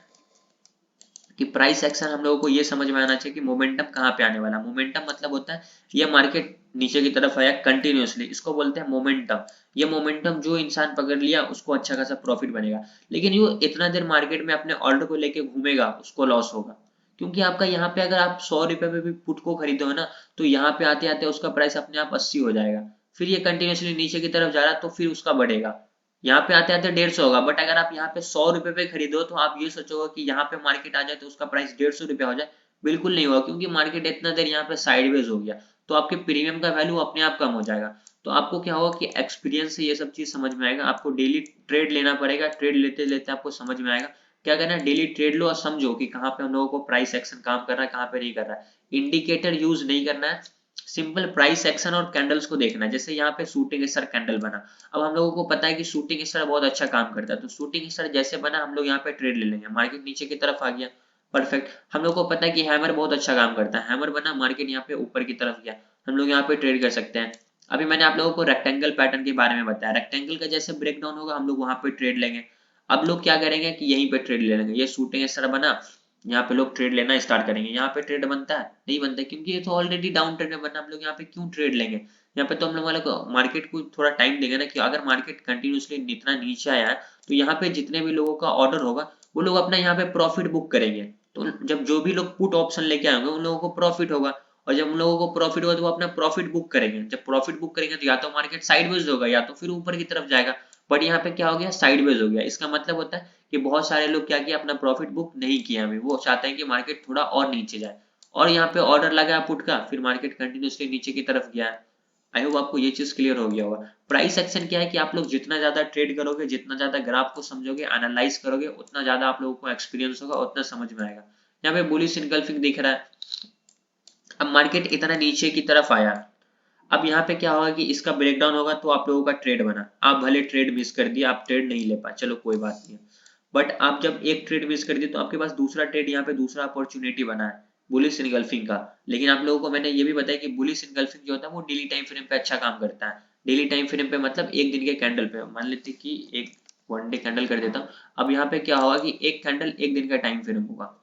[SPEAKER 1] कि प्राइस एक्शन हम लोगों को ये समझ में आना चाहिए कि मोमेंटम कहाँ पे आने वाला। मोमेंटम मतलब होता है ये मार्केट नीचे की तरफ आया कंटिन्यूअसली, इसको बोलते हैं मोमेंटम। ये मोमेंटम जो इंसान पकड़ लिया उसको अच्छा खासा प्रॉफिट बनेगा। लेकिन जो इतना देर मार्केट में अपने ऑर्डर को लेके घूमेगा उसको लॉस होगा। क्योंकि आपका यहाँ पे अगर आप 100 रुपए पे भी पुट को खरीदो है ना, तो यहाँ पे आते आते उसका प्राइस अपने आप 80 हो जाएगा। फिर ये कंटिन्यूअसली नीचे की तरफ जा रहा है तो फिर उसका बढ़ेगा। यहाँ पे आते आते 150 होगा। बट अगर आप यहाँ पे 100 रुपए पे खरीदो तो आप ये सोचोगे कि यहाँ पे मार्केट आ जाए तो उसका प्राइस 150 रुपया हो जाए। बिल्कुल नहीं होगा, क्योंकि मार्केट इतना देर यहाँ पे साइडवेज हो गया। तो आपके प्रीमियम का वैल्यू अपने आप कम हो जाएगा। तो आपको क्या होगा कि एक्सपीरियंस से ये सब चीज समझ में आएगा। आपको डेली ट्रेड लेना पड़ेगा। ट्रेड लेते लेते आपको समझ में आएगा क्या करना है। डेली ट्रेड लो और समझो कि कहाँ पे हम लोगों को प्राइस एक्शन काम कर रहा है, कहाँ पे नहीं कर रहा है। इंडिकेटर यूज नहीं करना है, सिंपल प्राइस एक्शन और कैंडल्स को देखना है। जैसे यहाँ पे शूटिंग स्टार कैंडल बना। अब हम लोगों को पता है कि शूटिंग स्टार बहुत अच्छा काम करता है, तो शूटिंग स्टार जैसे बना हम लोग यहाँ पे ट्रेड ले लेंगे। मार्केट नीचे की तरफ आ गया, परफेक्ट। हम लोग को पता है कि हैमर बहुत अच्छा काम करता है। हैमर बना, मार्केट यहाँ पे ऊपर की तरफ गया, हम लोग यहाँ पे ट्रेड कर सकते हैं। अभी मैंने आप लोगों को रेक्टेंगल पैटर्न के बारे में बताया। रेक्टेंगल का जैसे ब्रेकडाउन होगा हम लोग वहां पे ट्रेड लेंगे। अब लोग क्या करेंगे कि यहीं पे ट्रेड ले लेंगे। ये शूटिंग स्टार बना, यहाँ पे लोग ट्रेड लेना स्टार्ट करेंगे। यहाँ पे ट्रेड बनता है? नहीं बनता, क्योंकि ये तो ऑलरेडी डाउन ट्रेड में बना। हम लोग यहाँ पे क्यों ट्रेड लेंगे? यहाँ पे तो हम लोग वाले को मार्केट को थोड़ा टाइम देंगे ना, कि अगर मार्केट कंटिन्यूसली इतना नीचे आया है तो यहाँ पे जितने भी लोगों का ऑर्डर होगा वो लोग अपना यहाँ पे प्रॉफिट बुक करेंगे। तो जब जो भी लोग पुट ऑप्शन लेके आएंगे उन लोगों को प्रॉफिट होगा। और जब उन लोगों को प्रॉफिट होगा तो वो अपना प्रॉफिट बुक करेंगे। जब प्रॉफिट बुक करेंगे तो या तो मार्केट साइडवेज होगा या तो फिर ऊपर की तरफ जाएगा। बट यहाँ पे क्या हो गया, साइडवेज हो गया। इसका मतलब होता है कि बहुत सारे लोग क्या किया, अपना प्रॉफिट बुक नहीं किया। अभी वो चाहते हैं कि मार्केट थोड़ा और नीचे जाए, और यहाँ पे ऑर्डर लगा पुट का, फिर मार्केट कंटिन्यूसली नीचे की तरफ गया है। आई होप आपको ये चीज क्लियर हो गया होगा। प्राइस एक्शन क्या है कि आप लोग जितना ज्यादा ट्रेड करोगे, जितना ज्यादा ग्राफ को समझोगे, एनालाइज करोगे, उतना ज्यादा आप लोगों को एक्सपीरियंस होगा, उतना समझ में आएगा। यहाँ पे बुलिश इनगल्फिंग दिख रहा है। अब मार्केट इतना नीचे की तरफ आया, अब यहाँ पे क्या होगा कि इसका ब्रेकडाउन होगा तो आप लोगों का ट्रेड बना। आप भले ट्रेड मिस कर दिया, आप ट्रेड नहीं ले पाए, चलो कोई बात नहीं है। बट आप जब एक ट्रेड मिस कर दिए तो आपके पास दूसरा ट्रेड, यहाँ पे दूसरा अपॉर्चुनिटी बना है बुलिश इनगल्फिंग का। लेकिन आप लोगों को मैंने ये भी बताया कि बुलिश इनगल्फिंग जो होता है वो डेली टाइम फ्रेम पे अच्छा काम करता है। डेली टाइम फ्रेम पे मतलब एक दिन के कैंडल पे, मान लेते कि एक वन डे कैंडल कर देता हूँ। अब यहाँ पे क्या होगा कि एक कैंडल एक दिन का टाइम फ्रेम होगा।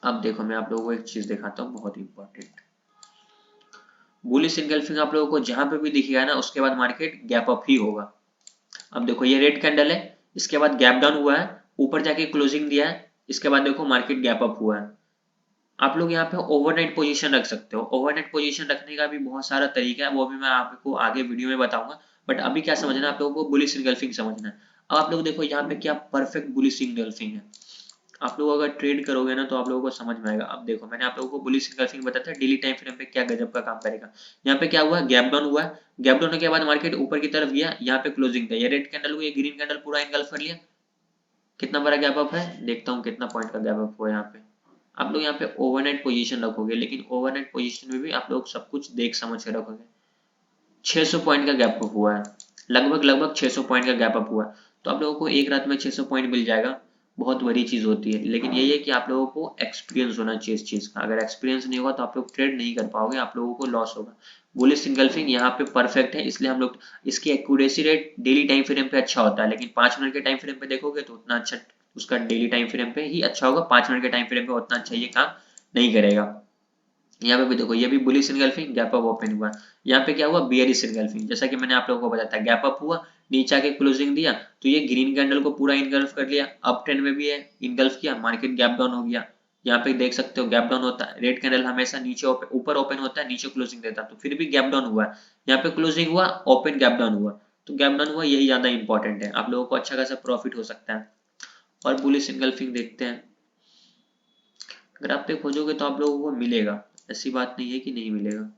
[SPEAKER 1] अब देखो मैं आप लोगों को एक चीज दिखाता हूँ बहुत इंपॉर्टेंट। बुलिश इनगल्फिंग आप लोगों को जहां पे भी दिखेगा ना उसके बाद मार्केट गैप अप ही होगा। अब देखो ये रेड कैंडल है, इसके बाद गैप डाउन हुआ है, ऊपर जाके क्लोजिंग दिया है, इसके बाद देखो मार्केट गैप अप हुआ है। आप लोग यहाँ पे ओवरनाइट पोजीशन रख सकते हो। ओवरनाइट पोजीशन रखने का भी बहुत सारा तरीका है, वो भी मैं आपको आगे वीडियो में बताऊंगा। बट अभी क्या समझना है आप लोगों को, बुलिश इनगल्फिंग समझना है। अब आप लोग देखो यहाँ पे क्या परफेक्ट बुलिश इनगल्फिंग है। आप लोग अगर ट्रेड करोगे ना तो आप लोगों को समझ में आएगा। अब देखो मैंने आप लोगों को बुलिश इनगल्फिंग बताया था, डेली टाइम फ्रेम पे क्या गजब का काम करेगा। यहाँ पे क्या हुआ, गैप डाउन हुआ है, गैप डाउन के बाद मार्केट ऊपर की तरफ गया, यहाँ पे क्लोजिंग था, ये रेड कैंडल हुई, ये ग्रीन कैंडल पूरा इनगल्फ कर लिया। कितना बड़ा गैप अप है, देखता हूँ कितना पॉइंट का गैप अप हुआ यहाँ पे। आप लोग यहाँ पे ओवरनाइट पोजीशन रखोगे, लेकिन ओवरनाइट पोजीशन में भी आप लोग सब कुछ देख समझ के रखोगे। 600 पॉइंट का गैप अप हुआ है, लगभग 600 पॉइंट का गैप अप हुआ है। तो आप लोगों को एक रात में 600 पॉइंट मिल जाएगा, बहुत बड़ी चीज होती है। लेकिन यही है कि आप लोगों को एक्सपीरियंस होना चाहिए इस चीज का। अगर एक्सपीरियंस नहीं होगा तो आप लोग ट्रेड नहीं कर पाओगे, आप लोगों को लॉस होगा। बुलिश इनगल्फिंग यहाँ पे परफेक्ट है, इसलिए हम लोग इसकी accuracy rate daily time frame पे अच्छा होता है। लेकिन 5 मिनट के टाइम फ्रेम पे देखोगे तो उतना अच्छा उसका डेली टाइम फ्रेम पे ही अच्छा होगा, 5 मिनट के टाइम फ्रेम पे उतना अच्छा ये काम नहीं करेगा। यहाँ पे भी देखो ये भी bullish engulfing, gap up open हुआ। यहाँ पे क्या हुआ, बियरिश इनगल्फिंग, जैसा कि मैंने आप लोगों को बताया था, गैप अप हुआ, नीचे आके क्लोजिंग दिया, तो ये ग्रीन कैंडल को पूरा इनगल्फ कर लिया, अप ट्रेंड में भी है इनगल्फ किया, मार्केट गैप डाउन हो गया। यहाँ पे देख सकते हो गैप डाउन होता है, रेड कैंडल हमेशा नीचे ऊपर ओपन होता है, नीचे क्लोजिंग देता है, तो फिर भी गैप डाउन हुआ है। यहाँ पे क्लोजिंग हुआ, ओपन गैप डाउन हुआ, तो गैप डाउन हुआ, यही ज्यादा इंपॉर्टेंट है, आप लोगों को अच्छा खासा प्रॉफिट हो सकता है। और बुलिश इनगल्फिंग देखते हैं, अगर आप पे खोजोगे तो आप लोगों को मिलेगा, ऐसी बात नहीं है कि नहीं मिलेगा।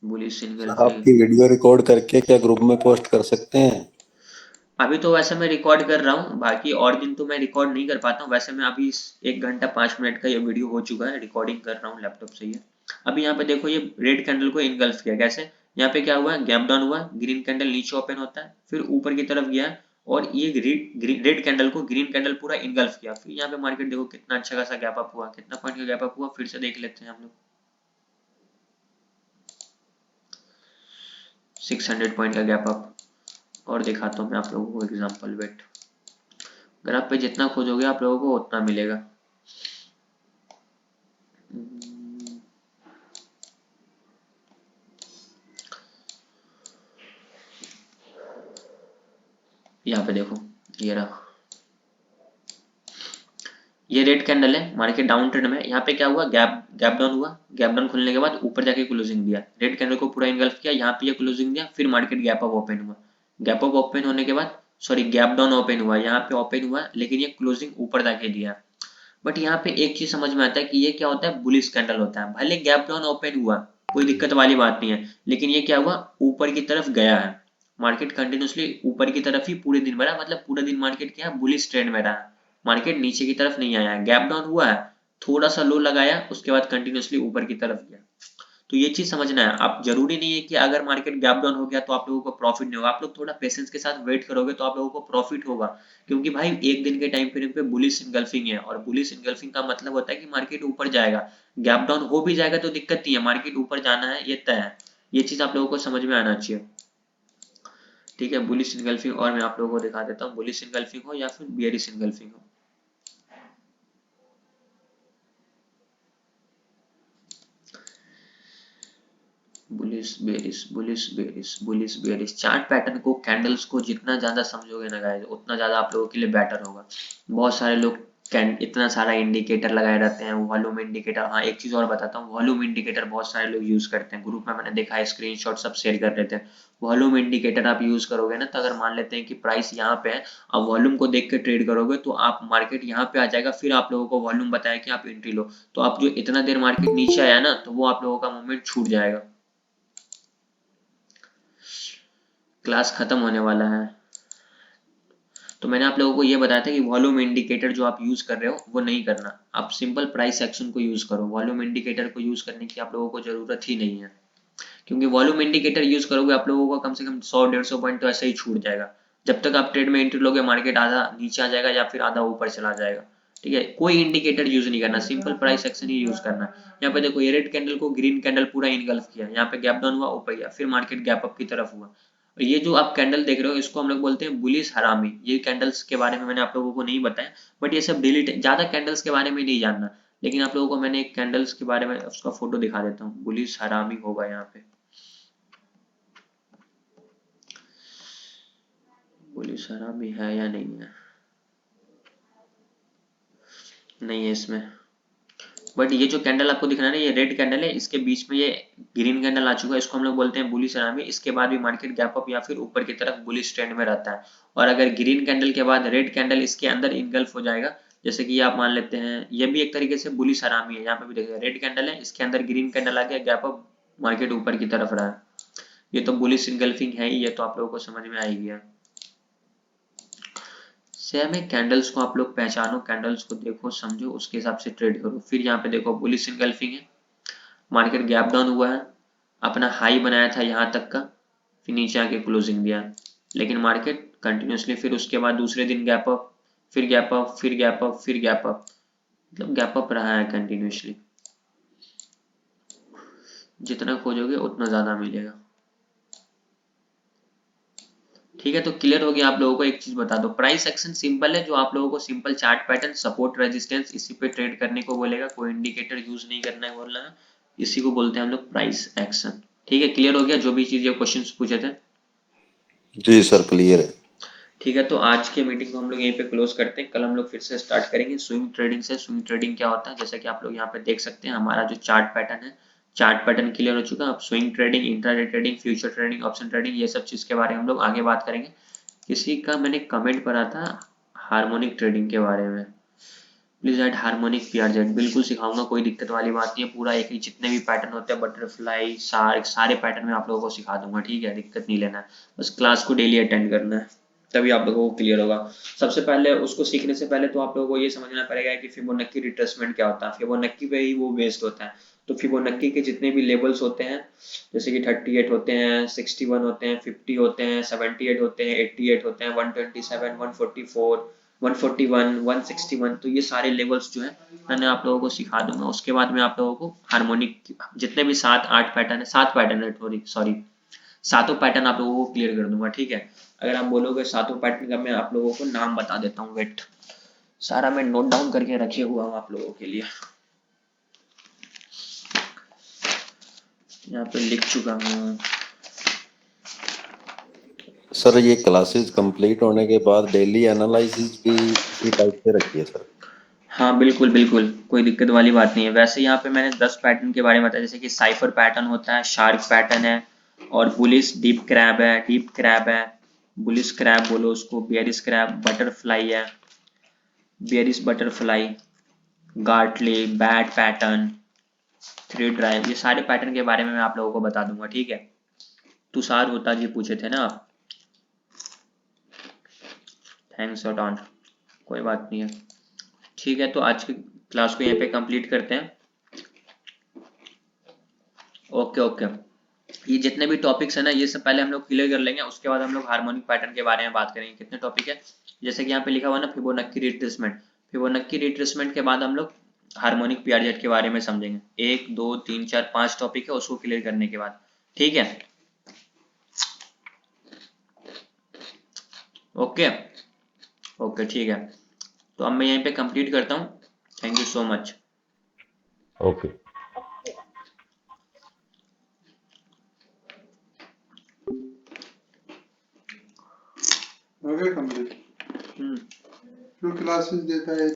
[SPEAKER 1] बुलिश
[SPEAKER 3] सर
[SPEAKER 1] इनगल्फिंग
[SPEAKER 3] आपकी वीडियो रिकॉर्ड करके क्या ग्रुप में पोस्ट कर सकते हैं?
[SPEAKER 1] अभी तो वैसे मैं रिकॉर्ड कर रहा हूँ, बाकी और दिन तो मैं रिकॉर्ड नहीं कर पाता हूँ। वैसे मैं अभी 1 घंटा 5 मिनट का ये वीडियो हो चुका है, रिकॉर्डिंग कर रहा हूँ लैपटॉप से ही। अभी यहाँ पे देखो ये रेड कैंडल को इनगल्फ किया, कैसे, यहाँ पे क्या हुआ है, गैप डाउन हुआ, ग्रीन कैंडल नीचे ओपन होता है, फिर ऊपर की तरफ गया और ये रेड कैंडल को ग्रीन कैंडल पूरा इनगल्फ किया। फिर यहाँ पे मार्केट देखो कितना अच्छा खासा गैप अप हुआ, कितना पॉइंट का गैप अप हुआ, फिर से देख लेते हैं हम लोग। 600 पॉइंट का गैप अप। और दिखाता हूँ मैं आप लोगों को एग्जाम्पल, वेट, अगर आप पे जितना खोजोगे आप लोगों को उतना मिलेगा। यहाँ पे देखो ये रहा, ये रेड कैंडल है, मार्केट डाउन ट्रेंड में। यहाँ पे क्या हुआ, गैप डाउन हुआ, गैप डाउन खुलने के बाद ऊपर जाके क्लोजिंग दिया, रेड कैंडल को पूरा इनगल्फ किया, यहाँ पे ये क्लोजिंग दिया, फिर मार्केट गैप अप ओपन हुआ, गैप अप ओपन होने के बाद सॉरी गैप डाउन ओपन हुआ, यहाँ पे ओपन हुआ लेकिन ये क्लोजिंग ऊपर जाके दिया। बट यहाँ पे एक चीज समझ में आता है कि ये क्या होता है, बुलिश कैंडल होता है। भले गैप डाउन ओपन हुआ, कोई दिक्कत वाली बात नहीं है, लेकिन ये क्या हुआ, ऊपर की तरफ गया है, मार्केट कंटिन्यूसली ऊपर की तरफ ही पूरे दिन बढ़ा, मतलब पूरे दिन मार्केट क्या है, बुलिश ट्रेंड में रहा, मार्केट नीचे की तरफ नहीं आया है, गैप डाउन हुआ है, थोड़ा सा लो लगाया, उसके बाद कंटिन्यूसली ऊपर की तरफ गया। तो ये चीज समझना है, आप जरूरी नहीं है कि अगर मार्केट गैप डाउन हो गया तो आप लोगों को प्रॉफिट नहीं होगा, आप लोग थोड़ा पेशेंस के साथ वेट करोगे तो आप लोगों को प्रॉफिट होगा। क्योंकि भाई एक दिन के टाइम पीरियड पे बुलिश इनगल्फिंग है, और बुलिश इनगल्फिंग का मतलब होता है कि मार्केट ऊपर जाएगा, गैप डाउन हो भी जाएगा तो दिक्कत नहीं है, मार्केट ऊपर जाना है ये तय है। ये चीज आप लोगों को समझ में आना चाहिए, ठीक है। बुलिश इनगल्फिंग और मैं आप लोगों को दिखा देता हूँ, बुलिश इनगल्फिंग हो या फिर बियरिश इनगल्फिंग हो। Bullish bearish bullish bearish bullish bearish chart pattern को, कैंडल्स को जितना ज्यादा समझोगे ना गाइस, उतना ज्यादा आप लोगों के लिए बेटर होगा। बहुत सारे लोग इतना सारा इंडिकेटर लगाए रहते हैं, वॉल्यूम इंडिकेटर। हाँ एक चीज और बताता हूँ, वॉल्यूम इंडिकेटर बहुत सारे लोग यूज करते हैं, ग्रुप में मैंने देखा है, स्क्रीनशॉट सब शेयर कर रहे थे। वॉल्यूम इंडिकेटर आप यूज करोगे ना, तो अगर मान लेते हैं कि प्राइस यहाँ पे है, आप वॉल्यूम को देख के ट्रेड करोगे तो आप मार्केट यहाँ पे आ जाएगा, फिर आप लोगों को वॉल्यूम बताया कि आप एंट्री लो, तो आप जो इतना देर मार्केट नीचे आया ना, तो वो आप लोगों का मूवमेंट छूट जाएगा। क्लास खत्म होने वाला है, तो मैंने आप लोगों को ये बताया था कि वॉल्यूम इंडिकेटर जो आप यूज कर रहे हो वो नहीं करना, आप सिंपल प्राइस एक्शन को यूज करो, वॉल्यूम इंडिकेटर को यूज करने की आप लोगों को जरूरत ही नहीं है। क्योंकि वॉल्यूम इंडिकेटर यूज करोगे आप लोगों का कम से कम 100-150 पॉइंट तो ऐसे ही छूट जाएगा। जब तक आप ट्रेड में एंट्री लोगे मार्केट आधा नीचे आ जाएगा या फिर आधा ऊपर चला जाएगा, ठीक है। कोई इंडिकेटर यूज नहीं करना, सिंपल प्राइस एक्शन ही यूज करना। यहाँ पे देखो ये रेड कैंडल को ग्रीन कैंडल पूरा इनगल्फ किया, यहाँ पे गैप डाउन हुआ, ऊपर गया, फिर मार्केट गैप अप की तरफ हुआ। और ये जो आप कैंडल देख रहे हो इसको हम लोग बोलते हैं बुलिश हरामी। ये कैंडल्स के बारे में मैंने आप लोगों को नहीं बताया, बट ये सब डिलीट, ज्यादा कैंडल्स के बारे में नहीं जानना, लेकिन आप लोगों को मैंने एक कैंडल्स के बारे में उसका फोटो दिखा देता हूँ, बुलिश हरामी होगा यहाँ पे, पुलिस हरामी है या नहीं है, नहीं है इसमें। बट ये जो कैंडल आपको दिख रहा है ना, ये रेड कैंडल है, इसके बीच में ये ग्रीन कैंडल आ चुका है, इसको हम लोग बोलते हैं बुलिश हरामी। इसके बाद भी मार्केट गैप अप या फिर ऊपर की तरफ बुलिश ट्रेंड में रहता है। और अगर ग्रीन कैंडल के बाद रेड कैंडल इसके अंदर इनगल्फ हो जाएगा, जैसे कि आप मान लेते हैं ये भी एक तरीके से बुलिश हरामी है। यहाँ पे भी देखिए रेड कैंडल है, इसके अंदर ग्रीन कैंडल आ गया, गैप अप, मार्केट ऊपर की तरफ रहा है, ये तो बुलिश इनगल्फिंग है ही, ये तो आप लोगों को समझ में आ ही गया। सेम है, कैंडल्स को आप लोग पहचानो, कैंडल्स को देखो समझो, उसके हिसाब से ट्रेड करो। फिर यहाँ पे देखो बुलिश इनगल्फिंग है, मार्केट गैप डाउन हुआ है, अपना हाई बनाया था यहाँ तक का, फिर नीचे आके क्लोजिंग दिया, लेकिन मार्केट कंटिन्यूसली फिर उसके बाद दूसरे दिन गैप अप, फिर गैप अप, फिर गैप अप, फिर गैप अप, मतलब गैप अप रहा है कंटिन्यूसली। जितना खोजोगे उतना ज्यादा मिलेगा, ठीक है, तो क्लियर हो गया। आप लोगों को एक चीज बता दो, प्राइस एक्शन सिंपल है, जो आप लोगों को simple chart pattern, support, resistance, इसी पे ट्रेड करने को बोलेगा, कोई इंडिकेटर यूज नहीं करना है बोलना है, इसी को बोलते हैं हम लोग प्राइस एक्शन। ठीक है, क्लियर हो गया जो भी चीज क्वेश्चन पूछे थे?
[SPEAKER 3] जी सर क्लियर है।
[SPEAKER 1] ठीक है, तो आज के मीटिंग को हम लोग यहीं पे क्लोज करते हैं। कल हम लोग फिर से स्टार्ट करेंगे स्विंग ट्रेडिंग से। स्विंग ट्रेडिंग क्या होता है, जैसे कि आप लोग यहाँ पे देख सकते हैं, हमारा जो चार्ट पैटर्न है, चार्ट पैटर्न क्लियर हो चुका है। अब swing trading, intraday trading, future trading, option trading, ये सब चीज के बारे में हम लोग आगे बात करेंगे। किसी का मैंने कमेंट पढ़ा था हार्मोनिक ट्रेडिंग के बारे में, प्लीज ऐड हार्मोनिक पीआरजेड, बिल्कुल सिखाऊंगा, कोई दिक्कत वाली बात नहीं है। पूरा एक ही जितने भी पैटर्न होते हैं, बटरफ्लाई, शार्क, सारे पैटर्न में आप लोगों को सिखा दूंगा। ठीक है, दिक्कत नहीं लेना है, बस क्लास को डेली अटेंड करना है, तभी आप लोगों को क्लियर होगा। सबसे पहले उसको सीखने से पहले तो आप लोगों को ये समझना पड़ेगा कि फिबोनाची रिट्रेसमेंट क्या होता है। फिबोनाची पे ही वो बेस्ड होता है। तो फिबोनाची के जितने भी लेवल्स होते हैं, जैसे कि 38 होते हैं, 61 होते हैं, 50 होते हैं, 78 होते हैं, 88 होते हैं, 127, 144, 141, 161, तो ये सारे लेवल्स जो है मैंने आप लोगों को सिखा दूंगा। उसके बाद में आप लोगों को हार्मोनिक जितने भी 7-8 पैटर्न है, 7 पैटर्न है, सॉरी, सातों पैटर्न आप लोगों को क्लियर कर दूंगा। ठीक है, अगर आप बोलोगे सातों पैटर्न का, मैं आप लोगों को नाम बता देता हूँ, वेट, सारा मैं नोट डाउन करके रखे हुआ हूँ आप लोगों के लिए, यहाँ पे लिख चुका हूँ।
[SPEAKER 3] सर ये क्लासेस कंप्लीट होने के बाद डेली एनालिसिस भी इसी टाइप से रखिए सर।
[SPEAKER 1] हाँ बिल्कुल बिल्कुल, कोई दिक्कत वाली बात नहीं है। वैसे यहाँ पे मैंने 10 पैटर्न के बारे में बताया, जैसे कि साइफर पैटर्न होता है, शार्क पैटर्न है, और बुलिश डीप क्रैब है, डीप क्रैब है, बुलिश क्रैब बोलो उसको, बेयरिश क्रैब, बटरफ्लाई है, bearish butterfly, Gartley, bat pattern, three drive, ये सारे पैटर्न के बारे में मैं आप लोगों को बता दूंगा। ठीक है, तुषार होता जी पूछे थे ना आप, थैंक्स अ ऑन, कोई बात नहीं है। ठीक है, तो आज की क्लास को यहाँ पे कंप्लीट करते हैं। ओके ओके, ये जितने भी टॉपिक्स है ना, ये सब पहले हम लोग क्लियर कर लेंगे, उसके बाद हम लोग हार्मोनिक पैटर्न के बारे में बात करेंगे। कितने टॉपिक है, जैसे कि यहाँ पे लिखा हुआ ना, फिबोनाची रिट्रेसमेंट, फिबोनाची रिट्रेसमेंट के बाद हम लोग हार्मोनिक पीआरजेड के बारे में समझेंगे। 1 2 3 4 5 टॉपिक है, उसको क्लियर करने के बाद। ठीक है, ओके ओके, ठीक है, तो अब मैं यहीं पे कंप्लीट करता हूँ। Thank you so much.
[SPEAKER 2] Okay.
[SPEAKER 6] हो गया कंप्लीट। जो क्लासेस देता है